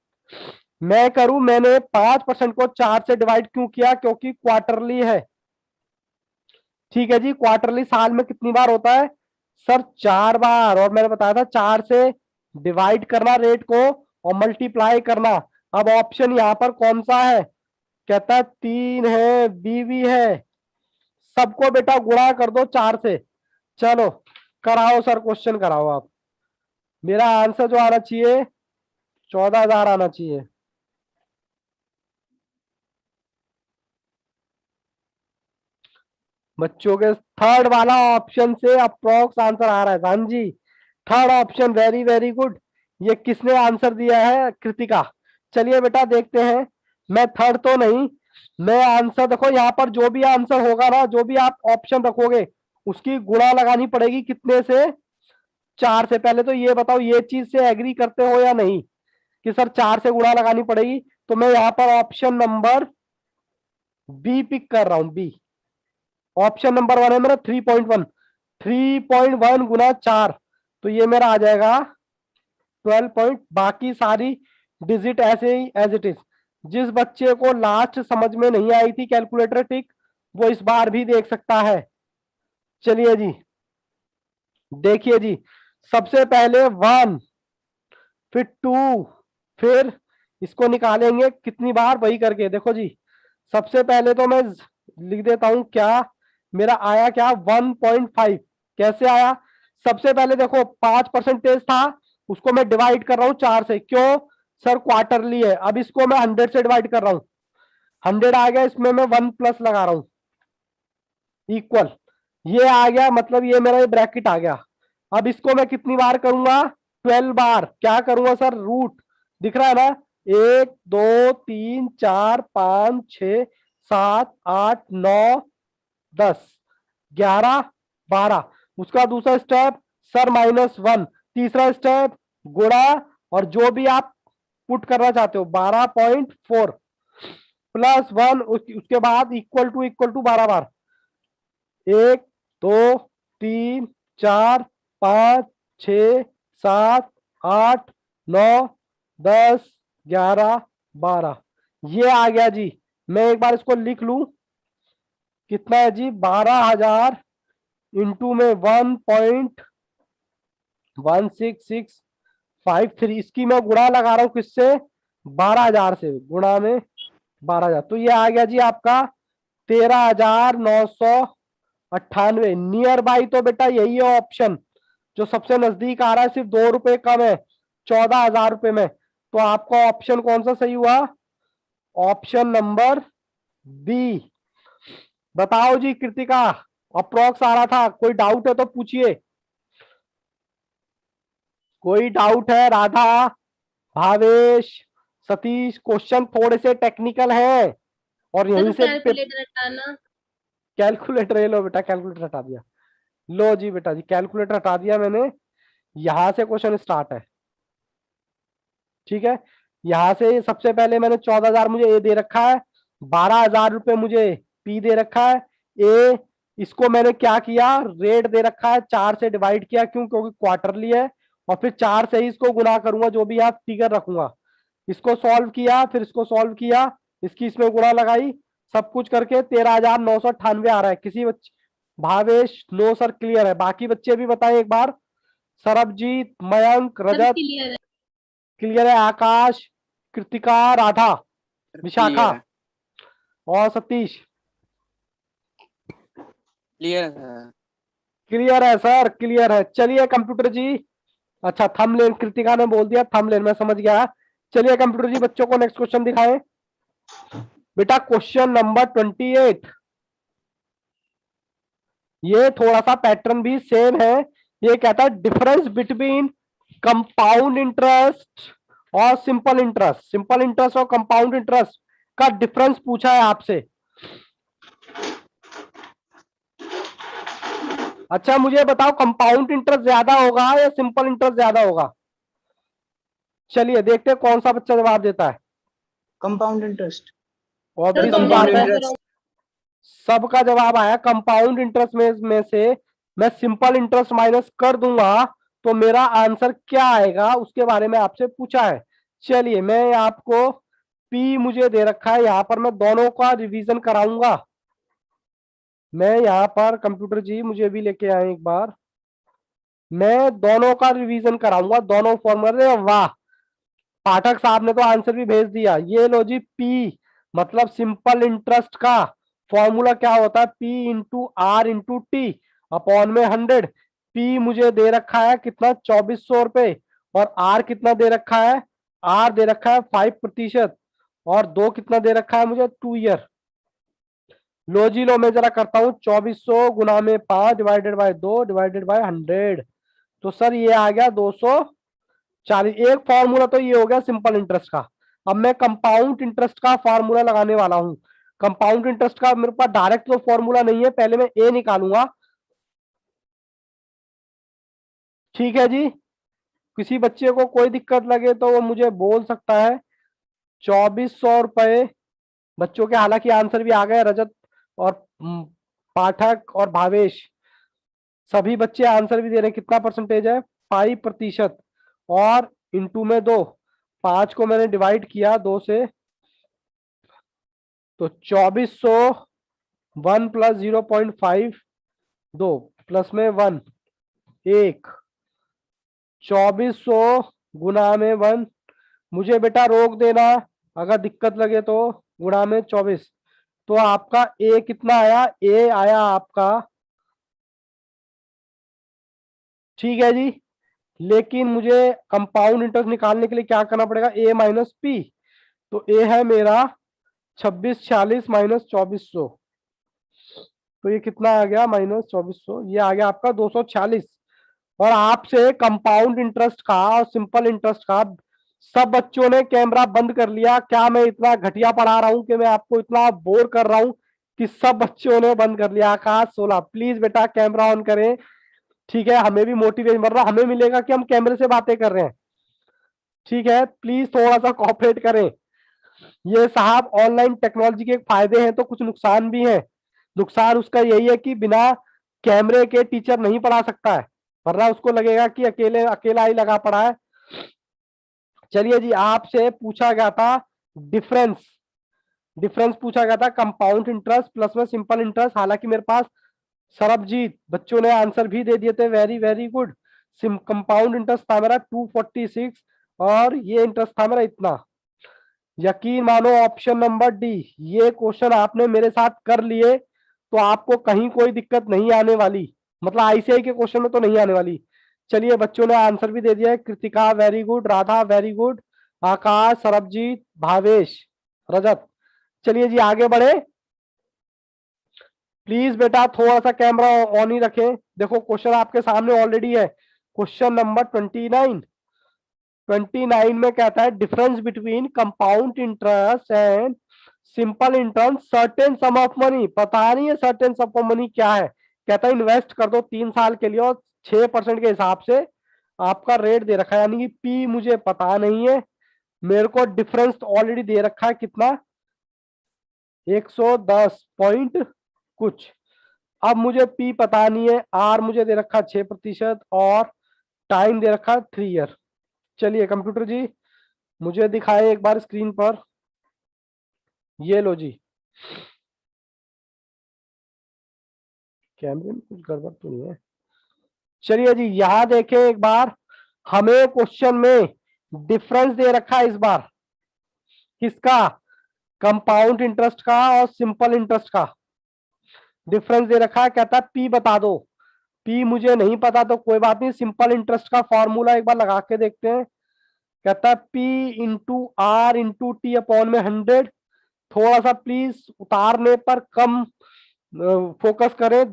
मैं करूं, मैंने 5% को 4 से डिवाइड क्यों किया? क्योंकि क्वार्टरली है। ठीक है जी, क्वार्टरली साल में कितनी बार होता है? सर 4 बार, और मैंने बताया था 4 से डिवाइड करना रेट को और मल्टीप्लाई करना। अब ऑप्शन यहाँ पर कौन सा है, कहता है 3 है, बी भी है। सबको बेटा गुणा कर दो 4 से। चलो कराओ सर, क्वेश्चन कराओ आप। मेरा आंसर जो आना चाहिए 14,000 आना चाहिए। बच्चों के थर्ड वाला ऑप्शन से अप्रोक्स आंसर आ रहा है। हाँ जी, third option, very very good. ये किसने आंसर दिया है, कृतिका। चलिए बेटा देखते हैं। मैं थर्ड तो नहीं, मैं आंसर देखो यहाँ पर जो भी आंसर होगा ना, जो भी आप ऑप्शन रखोगे उसकी गुणा लगानी पड़ेगी कितने से, 4 से। पहले तो ये बताओ ये चीज से एग्री करते हो या नहीं कि सर 4 से गुणा लगानी पड़ेगी। तो मैं यहाँ पर ऑप्शन नंबर बी पिक कर रहा हूं, बी। ऑप्शन नंबर 1 है मेरा 3.1, 3.1 गुना 4, तो ये मेरा आ जाएगा 12 पॉइंट। बाकी सारी डिजिट ऐसे ही एज इट इज। जिस बच्चे को लास्ट समझ में नहीं आई थी कैलकुलेटर टिक, वो इस बार भी देख सकता है। चलिए जी देखिए जी, सबसे पहले 1, फिर 2, फिर इसको निकालेंगे कितनी बार, वही करके देखो जी। सबसे पहले तो मैं लिख देता हूं क्या मेरा आया, क्या 1.5। कैसे आया, सबसे पहले देखो 5% था, उसको मैं डिवाइड कर रहा हूं 4 से। क्यों सर, क्वार्टरली है। अब इसको मैं 100 से डिवाइड कर रहा हूं, 100 आ गया, इसमें मैं 1 प्लस लगा रहा हूं, इक्वल। ये आ गया, मतलब ये मेरा ये ब्रैकेट आ गया। अब इसको मैं कितनी बार करूंगा, 12 बार। क्या करूंगा सर, रूट दिख रहा है ना, 1 2 3 4 5 6 7 8 9 10 11 12। उसका दूसरा स्टेप सर -1। तीसरा स्टेप गुणा, और जो भी आप पुट करना चाहते हो 12.4 +1, उसके बाद इक्वल टू 12 बार। 1 2 3 4 5 6 7 8 9 10 11 12, ये आ गया जी। मैं एक बार इसको लिख लू, कितना है जी, 12,000 इंटू में 1.16653। इसकी मैं गुणा लगा रहा हूं किससे, 12,000 से, गुणा में 12,000, तो ये आ गया जी आपका 13,998। नियर बाई तो बेटा यही है ऑप्शन, जो सबसे नजदीक आ रहा है, सिर्फ 2 रुपए कम है, 14,000 रुपए में। तो आपका ऑप्शन कौन सा सही हुआ, ऑप्शन नंबर बी। बताओ जी कृतिका, अप्रोक्स आ रहा था, कोई डाउट है तो पूछिए। कोई डाउट है, राधा, भावेश, सतीश, क्वेश्चन थोड़े से टेक्निकल है और यहीं से कैलकुलेटर हटाना। कैलकुलेटर, लो बेटा कैलकुलेटर हटा दिया। लो जी बेटा जी, कैलकुलेटर हटा दिया मैंने। यहां से क्वेश्चन स्टार्ट है, ठीक है। यहां से सबसे पहले मैंने 14,000 मुझे ए दे रखा है, 12,000 रुपए मुझे पी दे रखा है। ए, इसको मैंने क्या किया, रेट दे रखा है, 4 से डिवाइड किया, क्यों, क्योंकि क्वार्टरली है, और फिर 4 से ही इसको गुणा करूंगा, जो भी आप फिगर रखूंगा। इसको सॉल्व किया, फिर इसको सॉल्व किया, इसकी इसमें गुणा लगाई, सब कुछ करके 13,998 आ रहा है। किसी बच्चे, भावेश, नो सर क्लियर है। बाकी बच्चे भी बताएं एक बार, सरबजीत, मयंक, सब रजत क्लियर है। क्लियर है, आकाश, कृतिका, राधा, विशाखा क्लियर है। और सतीश क्लियर है। क्लियर है सर, क्लियर है। चलिए कंप्यूटर जी, अच्छा थंबनेल कृतिका ने बोल दिया, थंबनेल मैं समझ गया। चलिए कंप्यूटर जी बच्चों को नेक्स्ट क्वेश्चन दिखाएं। बेटा क्वेश्चन नंबर 28, ये थोड़ा सा पैटर्न भी सेम है। ये कहता है डिफरेंस बिटवीन कंपाउंड इंटरेस्ट और सिंपल इंटरेस्ट। सिंपल इंटरेस्ट और कंपाउंड इंटरेस्ट का डिफरेंस पूछा है आपसे। अच्छा मुझे बताओ, कंपाउंड इंटरेस्ट ज्यादा होगा या सिंपल इंटरेस्ट ज्यादा होगा। चलिए देखते हैं कौन सा बच्चा जवाब देता है। Compound interest. ऑब्वियस सी कंपाउंड बात है, इंटरेस्ट। सबका जवाब आया कंपाउंड इंटरेस्ट में से मैं सिंपल इंटरेस्ट माइनस कर दूंगा तो मेरा आंसर क्या आएगा, उसके बारे में आपसे पूछा है। चलिए मैं आपको पी मुझे दे रखा है, यहां पर मैं दोनों का रिवीजन कराऊंगा। मैं यहाँ पर कंप्यूटर जी मुझे भी लेके आए एक बार, मैं दोनों का रिवीजन कराऊंगा, दोनों फॉर्मूले। वाह, पाठक साहब ने तो आंसर भी भेज दिया। ये लो जी, पी मतलब सिंपल इंटरेस्ट का फॉर्मूला क्या होता है, P into R into T upon में 100। पी मुझे दे रखा है कितना, 2400 रुपए, और आर कितना दे रखा है, आर दे रखा है 5%, और दो कितना दे रखा है मुझे, 2 ईयर। लो जी लो, मैं जरा करता हूं, 2400 गुना में 5 डिवाइडेड बाय 2 डिवाइडेड बाय 100। तो सर ये आ गया 240। एक फॉर्मूला तो ये हो गया सिंपल इंटरेस्ट का। अब मैं कंपाउंड इंटरेस्ट का फॉर्मूला लगाने वाला हूं। कंपाउंड इंटरेस्ट का मेरे पास डायरेक्ट तो फॉर्मूला नहीं है, पहले मैं ए निकालूंगा। ठीक है जी, किसी बच्चे को कोई दिक्कत लगे तो वो मुझे बोल सकता है। 2400 रुपए बच्चों के, हालांकि आंसर भी आ गए, रजत और पाठक और भावेश, सभी बच्चे आंसर भी दे रहे हैं। कितना परसेंटेज है, 5%। और इंटू में 2, 5 को मैंने डिवाइड किया 2 से, तो 2400, 1 प्लस 0.5, 2 प्लस में 1, 1, 2400 गुना में 1। मुझे बेटा रोक देना अगर दिक्कत लगे तो, गुणा में 24। तो आपका ए कितना आया, ए आया आपका, ठीक है जी। लेकिन मुझे कंपाउंड इंटरेस्ट निकालने के लिए क्या करना पड़ेगा, ए माइनस पी। तो ए है मेरा 2646 माइनस 2400, तो ये कितना आ गया, माइनस 2400, ये आ गया आपका 246। और आपसे कंपाउंड इंटरेस्ट का और सिंपल इंटरेस्ट का सब बच्चों ने कैमरा बंद कर लिया। क्या मैं इतना घटिया पढ़ा रहा हूं कि मैं आपको इतना बोर कर रहा हूं कि सब बच्चों ने बंद कर लिया। आकाश 16, प्लीज बेटा कैमरा ऑन करें। ठीक है, हमें भी मोटिवेशन बढ़ रहा, हमें मिलेगा कि हम कैमरे से बातें कर रहे हैं। ठीक है, प्लीज थोड़ा सा कोऑपरेट करें। ये साहब ऑनलाइन टेक्नोलॉजी के फायदे हैं तो कुछ नुकसान भी हैं। नुकसान उसका यही है कि बिना कैमरे के टीचर नहीं पढ़ा सकता है, वरना उसको लगेगा कि अकेले अकेला ही लगा पड़ा है। चलिए जी, आपसे पूछा गया था डिफरेंस, डिफरेंस पूछा गया था कंपाउंड इंटरेस्ट प्लस में सिंपल इंटरेस्ट। हालांकि मेरे पास सरबजीत बच्चों ने आंसर भी दे दिए थे, very very good. Compound interest था मेरा 246, और ये इंटरेस्ट था मेरा इतना। यकीन मानो ऑप्शन नंबर डी, ये क्वेश्चन आपने मेरे साथ कर लिए तो आपको कहीं कोई दिक्कत नहीं आने वाली, मतलब आईसीआई के क्वेश्चन में तो नहीं आने वाली। चलिए बच्चों ने आंसर भी दे दिया है, Kritika very good, Radha very good, Akash, Sarabjeet, Bhavesh, Rajat. चलिए जी आगे बढ़े। प्लीज बेटा थोड़ा सा कैमरा ऑन ही रखें। देखो क्वेश्चन आपके सामने ऑलरेडी है, क्वेश्चन नंबर 29। 29 में कहता है difference between compound interest and simple interest certain some of money. पता नहीं है सर्टेन सम ऑफ मनी क्या है। कहता है इन्वेस्ट कर दो 3 साल के लिए और 6% के हिसाब से आपका रेट दे रखा है, यानी कि पी मुझे पता नहीं है, मेरे को डिफरेंस ऑलरेडी दे रखा है कितना, 110 पॉइंट कुछ। अब मुझे पी पता नहीं है, आर मुझे दे रखा 6%, और टाइम दे रखा 3 ईयर। चलिए कंप्यूटर जी मुझे दिखाए एक बार स्क्रीन पर, ये लो जी, कैमरे में कुछ गड़बड़ तो नहीं है। चलिए जी यहां देखें एक बार, हमें क्वेश्चन में डिफरेंस दे रखा है इस बार, किसका, कंपाउंड इंटरेस्ट का और सिंपल इंटरेस्ट का डिफरेंस दे रखा है। कहता है पी बता दो। पी मुझे नहीं पता तो कोई बात नहीं, सिंपल इंटरेस्ट का फॉर्मूला एक बार लगा के देखते हैं। कहता है P into R into T upon में 100। थोड़ा सा प्लीज उतारने पर कम फोकस करें,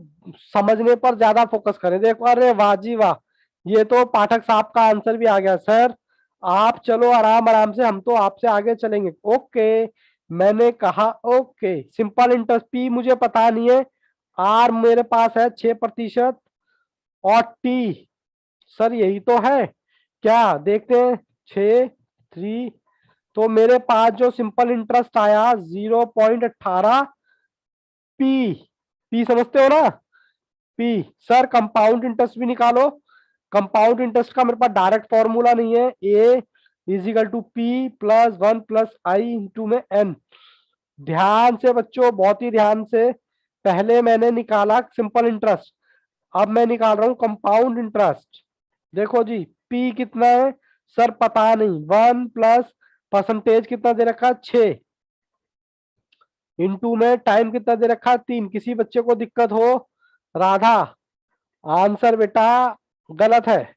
समझने पर ज्यादा फोकस करें। देखो, अरे वाह जी वाह, ये तो पाठक साहब का आंसर भी आ गया। सर आप चलो आराम आराम से, हम तो आपसे आगे चलेंगे। ओके, मैंने कहा ओके। सिंपल इंटरेस्ट पी मुझे पता नहीं है, आर मेरे पास है 6%, और टी सर यही तो है क्या, देखते हैं 6, 3। तो मेरे पास जो सिंपल इंटरेस्ट आया 0.18 पी, पी समझते हो ना, पी। सर कंपाउंड इंटरेस्ट भी निकालो। कंपाउंड इंटरेस्ट का मेरे पास डायरेक्ट फॉर्मूला नहीं है, A equal to P plus 1 plus I into में एन। ध्यान से बच्चों, बहुत ही ध्यान से, पहले मैंने निकाला सिंपल इंटरेस्ट, अब मैं निकाल रहा हूं कंपाउंड इंटरेस्ट। देखो जी, P कितना है सर पता नहीं, 1 प्लस परसेंटेज कितना दे रखा 6, इनटू में टाइम कितना दे रखा 3। किसी बच्चे को दिक्कत हो, राधा, आंसर बेटा गलत है।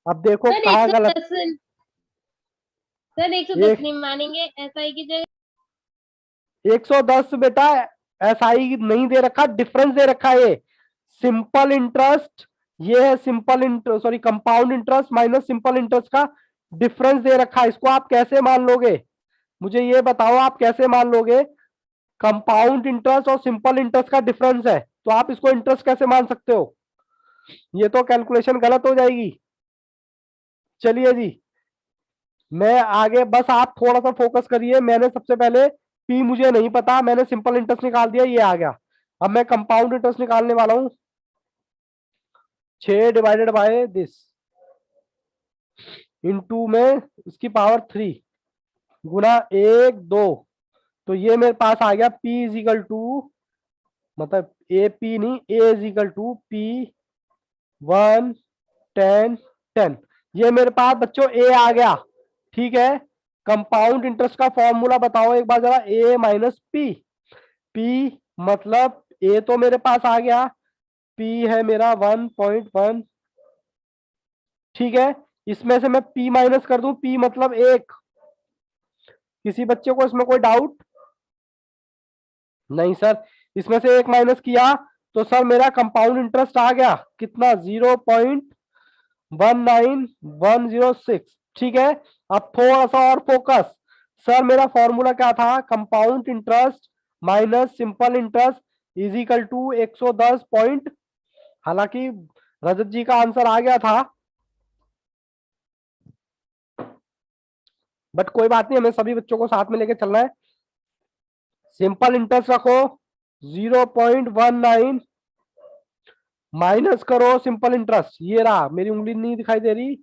अब देखो सर कहाँ गलत। 110, सर 110 एक नहीं मानेंगे, एसआई की जगह। 110 बेटा एसआई नहीं दे रखा, डिफरेंस दे रखा है। सिंपल इंटरेस्ट, ये है simple interest, sorry compound interest minus simple interest का डिफरेंस दे रखा है। इसको आप कैसे मान लोगे, मुझे ये बताओ, आप कैसे मान लोगे? कंपाउंड इंटरेस्ट और सिंपल इंटरेस्ट का डिफरेंस है, तो आप इसको इंटरेस्ट कैसे मान सकते हो? ये तो कैलकुलेशन गलत हो जाएगी। चलिए जी, मैं आगे, बस आप थोड़ा सा फोकस करिए। मैंने सबसे पहले पी मुझे नहीं पता, मैंने सिंपल इंटरेस्ट निकाल दिया, ये आ गया। अब मैं कंपाउंड इंटरेस्ट निकालने वाला हूं। 6 डिवाइडेड बाय दिस इनटू में इसकी पावर 3 गुना 1 2, तो ये मेरे पास आ गया P इज इक्वल टू, मतलब ए पी नहीं, ए इज इक्वल टू P 1 10 10। ये मेरे पास बच्चों ए आ गया, ठीक है। कंपाउंड इंटरेस्ट का फॉर्मूला बताओ एक बार जरा, ए माइनस पी। पी मतलब ए तो मेरे पास आ गया, पी है मेरा 1.1, ठीक है। इसमें से मैं पी माइनस कर दूं, पी मतलब 1। किसी बच्चे को इसमें कोई डाउट? नहीं सर, इसमें से 1 माइनस किया तो सर मेरा कंपाउंड इंटरेस्ट आ गया कितना, 0.19106, ठीक है। अब थोड़ा सा और फोकस। सर मेरा फॉर्मूला क्या था, compound interest minus simple interest is equal to 110 point, हालांकि रजत जी का आंसर आ गया था, बट कोई बात नहीं, हमें सभी बच्चों को साथ में लेके चलना है। सिंपल इंटरेस्ट रखो 0.19 माइनस करो सिंपल इंटरेस्ट, ये रहा, मेरी उंगली नहीं दिखाई दे रही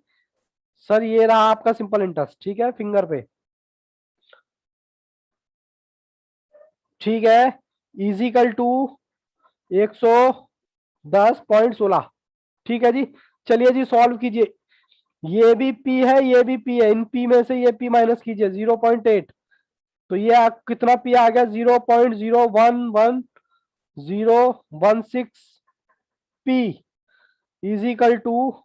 सर, ये रहा आपका सिंपल इंटरेस्ट, ठीक है, फिंगर पे, ठीक है। इजिकल टू 110.16, ठीक है जी। चलिए जी सॉल्व कीजिए, ये भी पी है, ये भी पी है, इन पी में से ये पी माइनस कीजिए 0.8, तो ये कितना पी आ गया, 0.0111016 पी इजिकल टू,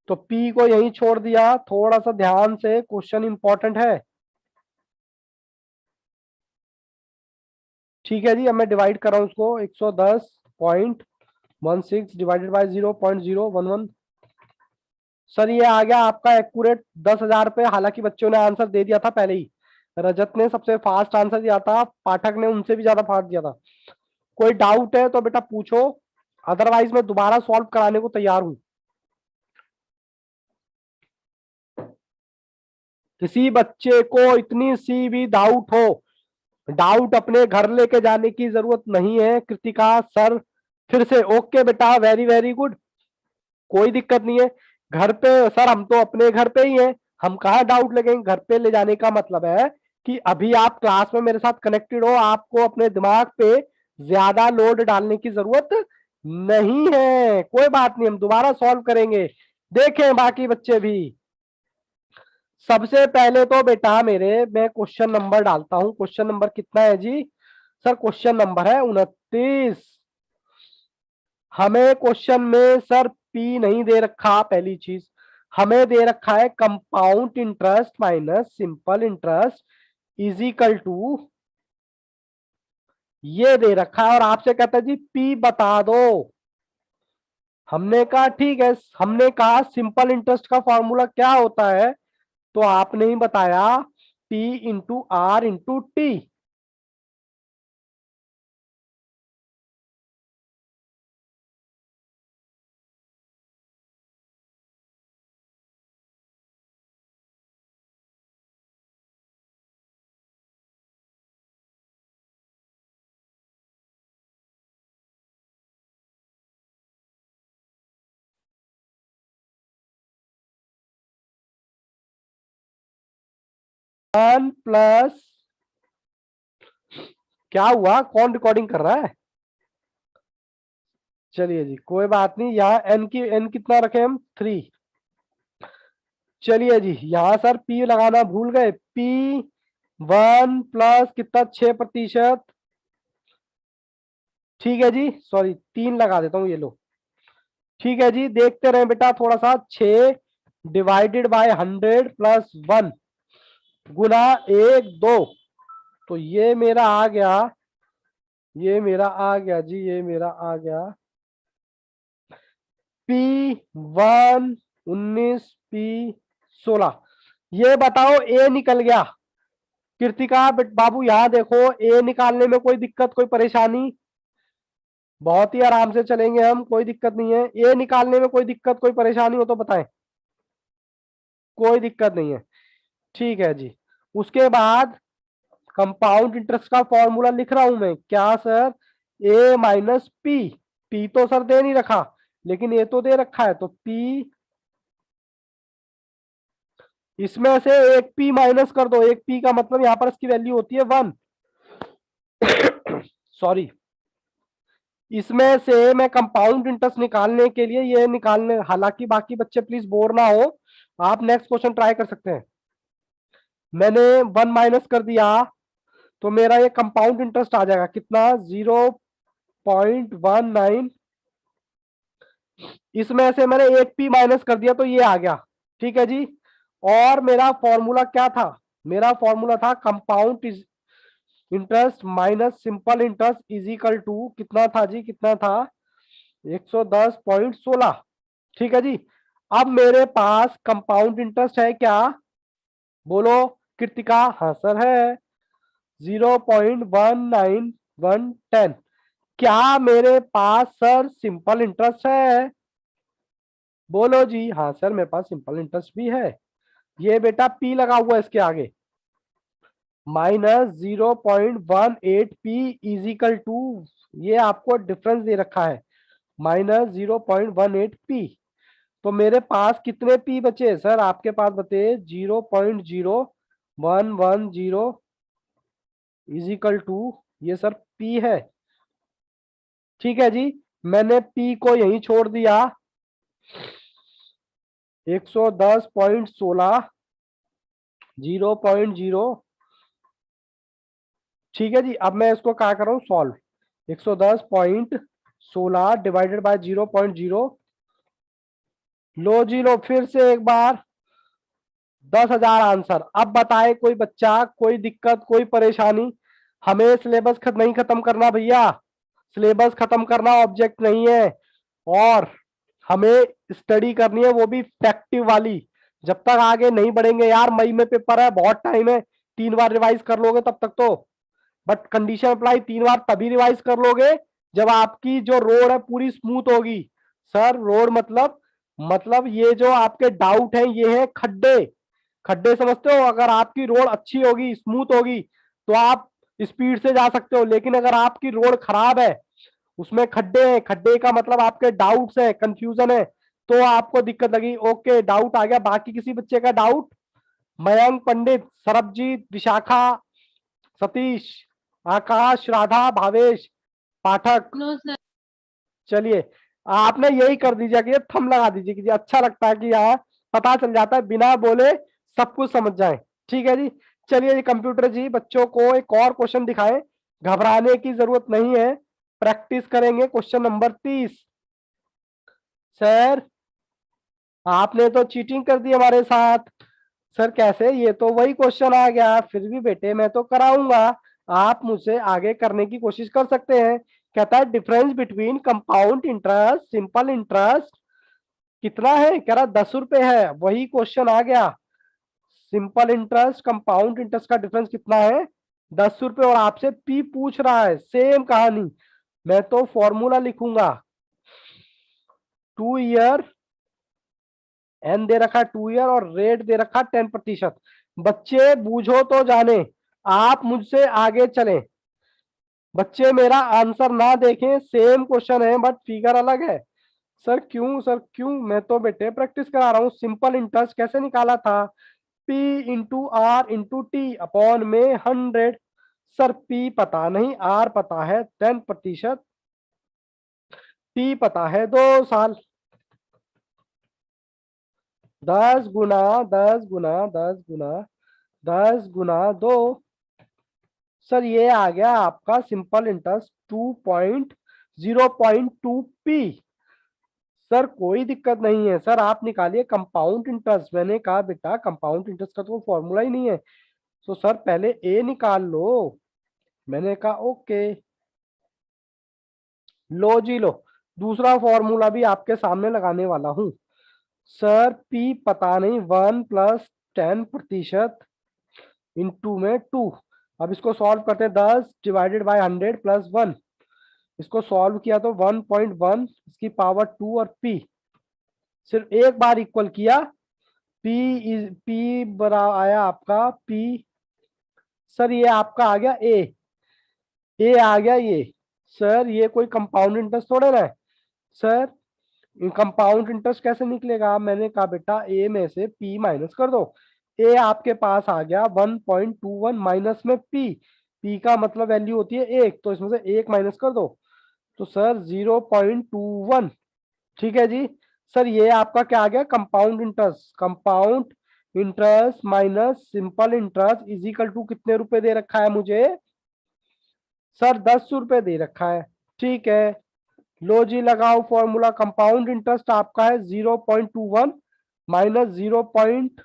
तो पी को यहीं छोड़ दिया। थोड़ा सा ध्यान से, क्वेश्चन इंपॉर्टेंट है, ठीक है जी। अब मैं डिवाइड कर रहा हूं उसको, 110.16 डिवाइडेड बाय 0.011। सर ये आ गया आपका एक्यूरेट 10,000 पे, हालांकि बच्चों ने आंसर दे दिया था पहले ही। रजत ने सबसे फास्ट आंसर दिया था, पाठक ने उनसे भी ज्यादा फास्ट दिया था। कोई डाउट है तो बेटा पूछो, अदरवाइज मैं दोबारा सॉल्व कराने को तैयार हूं। किसी बच्चे को इतनी सी भी डाउट हो, डाउट अपने घर लेके जाने की जरूरत नहीं है। कृतिका सर फिर से ओके बेटा, वेरी वेरी गुड, कोई दिक्कत नहीं है। घर पे सर, हम तो अपने घर पे ही हैं, हम कहाँ डाउट लगेंगे। घर पे ले जाने का मतलब है कि अभी आप क्लास में मेरे साथ कनेक्टेड हो, आपको अपने दिमाग पे ज्यादा लोड डालने की जरूरत नहीं है। कोई बात नहीं, हम दोबारा सॉल्व करेंगे, देखें बाकी बच्चे भी। सबसे पहले तो बेटा मेरे, मैं क्वेश्चन नंबर डालता हूं। क्वेश्चन नंबर कितना है जी? सर क्वेश्चन नंबर है 29। हमें क्वेश्चन में सर पी नहीं दे रखा, पहली चीज। हमें दे रखा है compound interest minus simple interest is equal to, ये दे रखा है, और आपसे कहता है जी पी बता दो। हमने कहा ठीक है, हमने कहा सिंपल इंटरेस्ट का फॉर्मूला क्या होता है, तो आपने ही बताया, P into R into T. One plus, क्या हुआ, कौन रिकॉर्डिंग कर रहा है? चलिए जी कोई बात नहीं, यहाँ एन कितना रखे हम 3। चलिए जी यहाँ सर पी लगाना भूल गए, पी 1 प्लस कितना 6%। ठीक है जी, सॉरी 3 लगा देता हूँ, ये लो। ठीक है जी, देखते रहे बेटा थोड़ा सा, 6 डिवाइडेड बाय 100 प्लस 1 गुना 1 2, तो ये मेरा आ गया, ये मेरा आ गया जी, ये मेरा आ गया P1 19 P16। ये बताओ ए निकल गया। कृतिका बाबू यहाँ देखो, ए निकालने में कोई दिक्कत कोई परेशानी? बहुत ही आराम से चलेंगे हम, कोई दिक्कत नहीं है। ए निकालने में कोई दिक्कत कोई परेशानी हो तो बताएं। कोई दिक्कत नहीं है, ठीक है जी। उसके बाद कंपाउंड इंटरेस्ट का फॉर्मूला लिख रहा हूं मैं, क्या सर? ए माइनस पी। पी तो सर दे नहीं रखा, लेकिन ए तो दे रखा है, तो पी इसमें से एक पी माइनस कर दो। एक पी का मतलब यहां पर इसकी वैल्यू होती है 1। सॉरी, इसमें से मैं कंपाउंड इंटरेस्ट निकालने के लिए ये निकालने, हालांकि बाकी बच्चे प्लीज बोर ना हो, आप नेक्स्ट क्वेश्चन ट्राई कर सकते हैं। मैंने 1 माइनस कर दिया, तो मेरा ये कंपाउंड इंटरेस्ट आ जाएगा कितना 0.19। इसमें से मैंने एक पी माइनस कर दिया, तो ये आ गया। ठीक है जी, और मेरा फॉर्मूला क्या था? मेरा फॉर्मूला था compound interest minus simple interest is equal to कितना था जी, कितना था 110.16। ठीक है जी, अब मेरे पास कंपाउंड इंटरेस्ट है क्या? बोलो कृतिका। हाँ सर है, 0.19110। क्या मेरे पास सर सिंपल इंटरेस्ट है? बोलो जी। हाँ सर मेरे पास सिंपल इंटरेस्ट भी है। ये बेटा पी लगा हुआ है इसके आगे, -0.18 पी इजिकल टू, ये आपको डिफरेंस दे रखा है -0.18 पी। तो मेरे पास कितने पी बचे सर? आपके पास बचे 0.0110 इजिकल टू, ये सर पी है। ठीक है जी, मैंने पी को यहीं छोड़ दिया, 110.16 0.0। ठीक है जी, अब मैं इसको क्या कर रहा हूं सॉल्व, 110.16 डिवाइडेड बाय 0.0। लो जी लो, फिर से एक बार 10,000 आंसर। अब बताए कोई बच्चा, कोई दिक्कत कोई परेशानी? हमें सिलेबस नहीं खत्म करना भैया, सिलेबस खत्म करना ऑब्जेक्ट नहीं है, और हमें स्टडी करनी है वो भी फैक्टिव वाली। जब तक आगे नहीं बढ़ेंगे यार, मई में पेपर है, बहुत टाइम है, 3 बार रिवाइज कर लोगे तब तक तो, बट कंडीशन अप्लाई 3 बार तभी रिवाइज कर लोगे जब आपकी जो रोड है पूरी स्मूथ होगी। सर रोड मतलब ये जो आपके डाउट है ये है खड्डे। खड्डे समझते हो? अगर आपकी रोड अच्छी होगी स्मूथ होगी तो आप स्पीड से जा सकते हो, लेकिन अगर आपकी रोड खराब है, उसमें खड्डे हैं, खड्डे का मतलब आपके डाउट्स है, कंफ्यूजन है, तो आपको दिक्कत लगी। ओके, डाउट आ गया। बाकी किसी बच्चे का doubt? Mayank Pandit, Sarabjeet, Vishakha, Satish, Akash, Radha, Bhavesh, Pathak. No sir. चलिए आपने यही कर दीजिए कि थंब लगा दीजिए कि अच्छा लगता है कि यहाँ पता चल जाता है, बिना बोले सब कुछ समझ जाए। ठीक है जी, चलिए जी कंप्यूटर जी बच्चों को एक और क्वेश्चन दिखाएं, घबराने की जरूरत नहीं है, प्रैक्टिस करेंगे। Question number 30। सर आपने तो चीटिंग कर दी हमारे साथ। सर कैसे? ये तो वही क्वेश्चन आ गया। फिर भी बेटे मैं तो कराऊंगा, आप मुझसे आगे करने की कोशिश कर सकते हैं। कहता है difference between compound interest simple interest कितना है? कह रहा 10 रुपए है। वही क्वेश्चन आ गया, सिंपल इंटरेस्ट कंपाउंड इंटरेस्ट का डिफरेंस कितना है? 10 रुपए, और आपसे पी पूछ रहा है। सेम कहानी, मैं तो फॉर्मूला लिखूंगा, 2 ईयर, एन दे रखा 2 ईयर, और रेट दे रखा 10%। बच्चे बूझो तो जाने, आप मुझसे आगे चलें। बच्चे मेरा आंसर ना देखें, सेम क्वेश्चन है बट फिगर अलग है। सर क्यों? सर क्यों? मैं तो बेटे प्रैक्टिस करा रहा हूँ। सिंपल इंटरेस्ट कैसे निकाला था? P into R into T upon में 100। सर P पता नहीं, R पता है 10%। T पता है 2 साल। 10 गुना 10 गुना 10 गुना 10 गुना 2। सर ये आ गया आपका सिंपल इंटरेस्ट 2.0.2p। सर कोई दिक्कत नहीं है सर, आप निकालिए कंपाउंड इंटरेस्ट। मैंने कहा बेटा कंपाउंड इंटरेस्ट का तो फॉर्मूला ही नहीं है, तो सर पहले ए निकाल लो। मैंने कहा ओके, लो जी लो, दूसरा फॉर्मूला भी आपके सामने लगाने वाला हूं। सर पी पता नहीं, 1+10% इंटू में 2। अब इसको सॉल्व करते हैं, 10/100 + 1। इसको सॉल्व किया तो 1.1, इसकी पावर 2 और p सिर्फ एक बार इक्वल किया। p बरा आया आपका p। सर ये आपका आ गया ए आ गया ये। सर ये कोई कंपाउंड इंटरेस्ट थोड़ा ना है सर, कंपाउंड इंटरेस्ट कैसे निकलेगा? मैंने कहा बेटा ए में से p माइनस कर दो। ए आपके पास आ गया 1.21 माइनस में p का मतलब वैल्यू होती है 1, तो इसमें से 1 माइनस कर दो, तो सर 0.21। ठीक है जी। सर ये आपका क्या आ गया? Compound interest. Compound interest minus simple interest is equal to कितने रुपए दे रखा है मुझे? सर 10 रुपए दे रखा है। ठीक है, लो जी लगाओ फॉर्मूला। कंपाउंड इंटरेस्ट आपका है 0.21 माइनस 0 पॉइंट,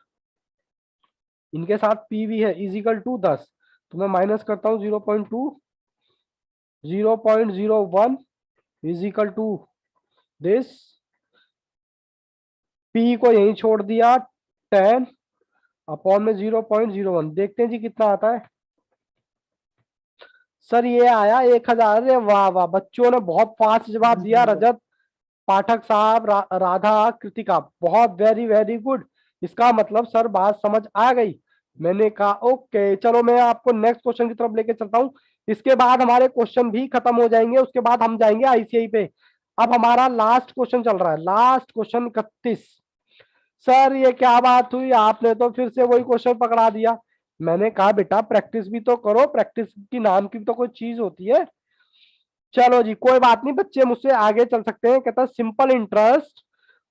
इनके साथ पी भी है, इजिकल टू 10। तो मैं माइनस करता हूं 0.2, 0.01 इजिकल टू दिस, पी को यहीं छोड़ दिया 10 अपॉन में 0.01। देखते हैं जी कितना आता है। सर ये आया 1000। अरे वाह वाह, बच्चों ने बहुत फास्ट जवाब दिया। रजत पाठक साहब, राधा, कृतिका, बहुत वेरी वेरी गुड। इसका मतलब सर बात समझ आ गई। मैंने कहा ओके, चलो मैं आपको नेक्स्ट क्वेश्चन की तरफ लेके चलता हूं। इसके बाद हमारे क्वेश्चन भी खत्म हो जाएंगे, उसके बाद हम जाएंगे आईसीआई पे। अब हमारा लास्ट क्वेश्चन चल रहा है, लास्ट क्वेश्चन 31। सर ये क्या बात हुई, आपने तो फिर से वही क्वेश्चन पकड़ा दिया। मैंने कहा बेटा प्रैक्टिस भी तो करो, प्रैक्टिस की नाम की तो कोई चीज होती है। चलो जी कोई बात नहीं, बच्चे मुझसे आगे चल सकते हैं। कहता है सिंपल इंटरेस्ट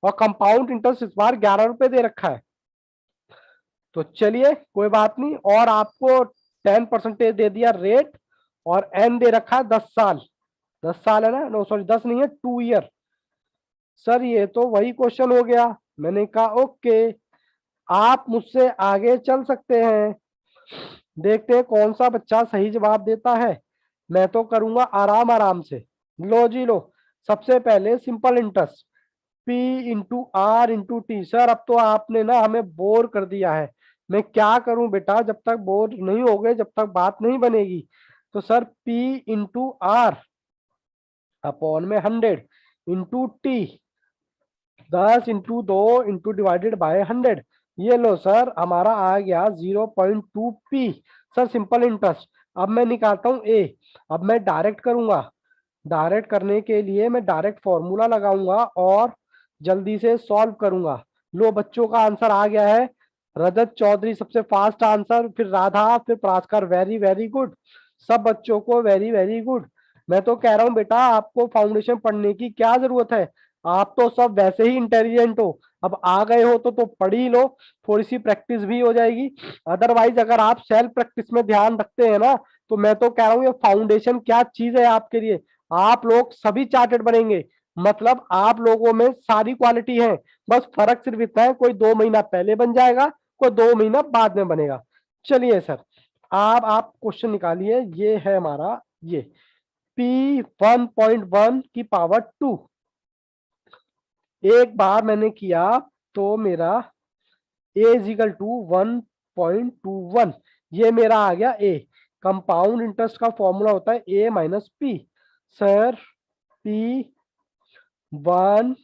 और कंपाउंड इंटरेस्ट इस बार 11 रुपए दे रखा है, तो चलिए कोई बात नहीं। और आपको 10% दे दिया रेट, और एन दे रखा है 10 साल। 10 साल है ना, नो सॉरी 10 नहीं है, 2 ईयर। सर ये तो वही क्वेश्चन हो गया। मैंने कहा ओके, आप मुझसे आगे चल सकते हैं। देखते हैं कौन सा बच्चा सही जवाब देता है। मैं तो करूंगा आराम आराम से। लो जी लो, सबसे पहले simple interest P into R into T. Sir अब तो आपने ना हमें बोर कर दिया है। मैं क्या करूं बेटा, जब तक बोर नहीं हो गए, जब तक बात नहीं बनेगी। तो sir P into R upon में 100 into T, 10 into 2 into divided by 100। ये लो सर हमारा आ गया 0.2p। Sir simple interest. अब मैं निकालता हूं ए। अब मैं डायरेक्ट करूंगा। डायरेक्ट करने के लिए मैं डायरेक्ट फॉर्मूला लगाऊंगा और जल्दी से सॉल्व करूंगा। लो बच्चों का आंसर आ गया है। रजत चौधरी सबसे फास्ट आंसर, फिर राधा, फिर प्रास्कर, वेरी वेरी गुड। सब बच्चों को वेरी वेरी गुड। मैं तो कह रहा हूं बेटा आपको फाउंडेशन पढ़ने की क्या जरूरत है, आप तो सब वैसे ही इंटेलिजेंट हो। अब आ गए हो तो पढ़ ही लो, थोड़ी सी प्रैक्टिस भी हो जाएगी। अदरवाइज अगर आप सेल्फ प्रैक्टिस में ध्यान रखते हैं ना, तो मैं तो कह रहा हूँ ये फाउंडेशन क्या चीज है आपके लिए। आप लोग सभी चार्टेड बनेंगे, मतलब आप लोगों में सारी क्वालिटी है। बस फर्क सिर्फ इतना है, कोई 2 महीना पहले बन जाएगा, कोई 2 महीना बाद में बनेगा। चलिए सर, आप क्वेश्चन निकालिए। ये है हमारा ये P 1.1 की पावर 2। एक बार मैंने किया तो मेरा A इजिकल टू 1.21, ये मेरा आ गया A। कंपाउंड इंटरेस्ट का फॉर्मूला होता है A minus P। Sir P 1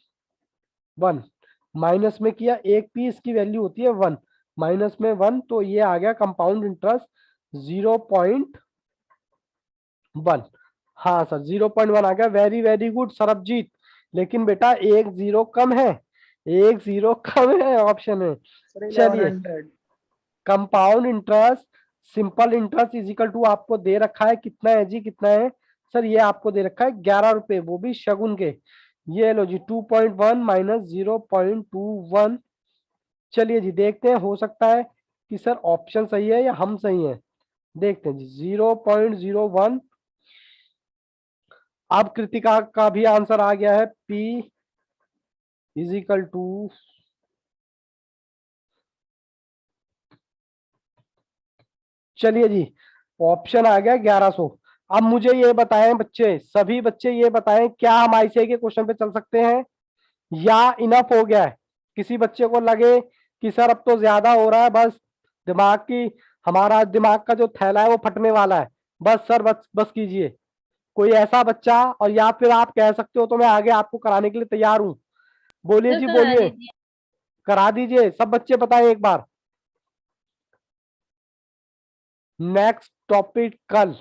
minus में किया, एक P इसकी वैल्यू होती है 1, माइनस में 1, तो ये आ गया कंपाउंड इंटरेस्ट 0.1। हाँ सर 0.1 आ गया, वेरी वेरी गुड सरबजीत। लेकिन बेटा एक जीरो कम है, एक जीरो कम है ऑप्शन में। सर चलिए 1100। Compound interest simple interest is equal to आपको दे रखा है कितना है जी, कितना है सर? ये आपको दे रखा है 11 रुपए, वो भी शगुन के। ये लो जी 2.1 माइनस 0.21। चलिए जी देखते हैं, हो सकता है कि सर ऑप्शन सही है या हम सही हैं। देखते हैं जी 0.01। अब कृतिका का भी आंसर आ गया है, P इज इक्वल टू, चलिए जी ऑप्शन आ गया 1100। अब मुझे ये बताएं बच्चे, सभी बच्चे ये बताएं, क्या हम आईसीआई के क्वेश्चन पे चल सकते हैं या इनफ हो गया है? किसी बच्चे को लगे कि सर अब तो ज्यादा हो रहा है, बस दिमाग की, हमारा दिमाग का जो थैला है वो फटने वाला है, बस सर बस बस कीजिए। कोई ऐसा बच्चा, और या फिर आप कह सकते हो तो मैं आगे आपको कराने के लिए तैयार हूं। बोलिए सर जी करा बोलिए, दीजिए। करा दीजिए। सब बच्चे बताएं एक बार। नेक्स्ट टॉपिक कल।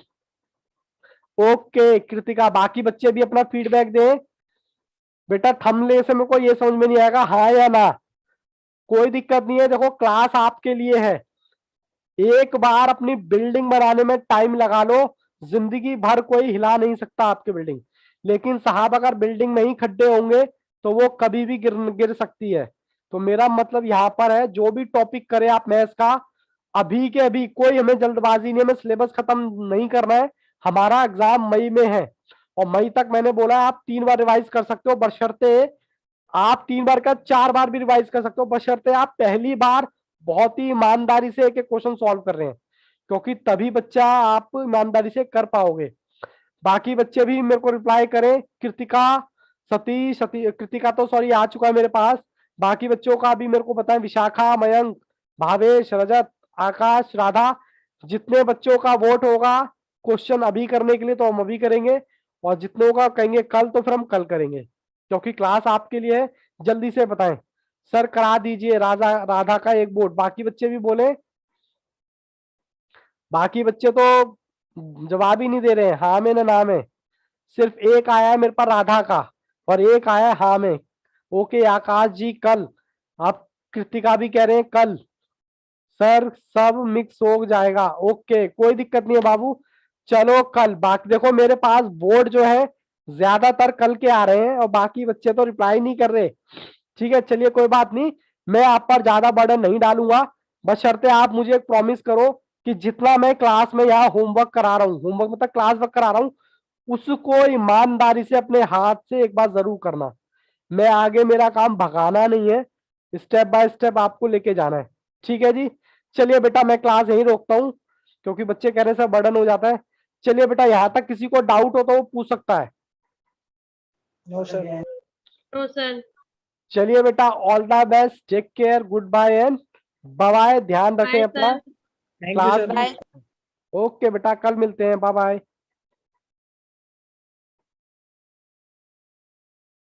ओके कृतिका, बाकी बच्चे भी अपना फीडबैक दें। बेटा थंबनेल से मेरे को ये समझ में नहीं आएगा हाँ या ना, कोई दिक्कत नहीं है, देखो क्लास आपके लिए है। एक बार अपनी बिल्डिंग बनाने में टाइम लगा लो, जिंदगी भर कोई हिला नहीं सकता आपकी बिल्डिंग। लेकिन साहब अगर बिल्डिंग में ही खड्डे होंगे तो वो कभी भी गिर गिर सकती है। तो मेरा मतलब यहाँ पर है, जो भी टॉपिक करे आप मैथ्स का, अभी के अभी, कोई हमें जल्दबाजी नहीं, हमें सिलेबस खत्म नहीं करना है। हमारा एग्जाम मई में है, और मई तक मैंने बोला आप 3 बार रिवाइज कर सकते हो, बशर्ते आप 3 बार का 4 बार भी रिवाइज कर सकते हो, बशर्ते आप पहली बार बहुत ही ईमानदारी से एक एक क्वेश्चन सॉल्व कर रहे हैं, क्योंकि तभी बच्चा आप ईमानदारी से कर पाओगे। बाकी बच्चे भी मेरे को रिप्लाई करें। कृतिका, कृतिका तो सॉरी आ चुका है मेरे पास। बाकी बच्चों का भी मेरे को बताएं, विशाखा, मयंक, भावेश, रजत, आकाश, राधा, जितने बच्चों का वोट होगा क्वेश्चन अभी करने के लिए तो हम अभी करेंगे, और जितनों का कहेंगे कल तो फिर हम कल करेंगे, क्योंकि क्लास आपके लिए है। जल्दी से बताएं। सर करा दीजिए राधा, राधा का एक वोट। बाकी बच्चे भी बोले। बाकी बच्चे तो जवाब ही नहीं दे रहे हैं हाँ में ना ना में। सिर्फ एक आया है मेरे पास राधा का, और एक आया है हाँ में। ओके आकाश जी कल। आप कृतिका भी कह रहे हैं कल। सर सब मिक्स हो जाएगा, ओके कोई दिक्कत नहीं है बाबू, चलो कल। बाकी देखो मेरे पास बोर्ड जो है ज्यादातर कल के आ रहे हैं, और बाकी बच्चे तो रिप्लाई नहीं कर रहे। ठीक है चलिए कोई बात नहीं, मैं आप पर ज्यादा बर्डन नहीं डालूंगा। बशर्ते आप मुझे एक प्रॉमिस करो कि जितना मैं क्लास में यहाँ होमवर्क करा रहा हूँ, होमवर्क मतलब क्लास वर्क करा रहा हूँ, उसको ईमानदारी से अपने हाथ से एक बार जरूर करना। मैं आगे, मेरा काम भगाना नहीं है, स्टेप बाय स्टेप आपको लेके जाना है। ठीक है जी। चलिए बेटा मैं क्लास यहीं रोकता हूँ, क्योंकि बच्चे कह रहे हैं सर बर्डन हो जाता है। चलिए बेटा, यहाँ तक किसी को डाउट हो तो वो पूछ सकता है। No, sir. No sir. चलिए बेटा, all the best, take care, goodbye and bye, ध्यान रखें बाय अपना। Sir. Thank you, class sir. भी। ओके बेटा, कल मिलते हैं, बाय बाय।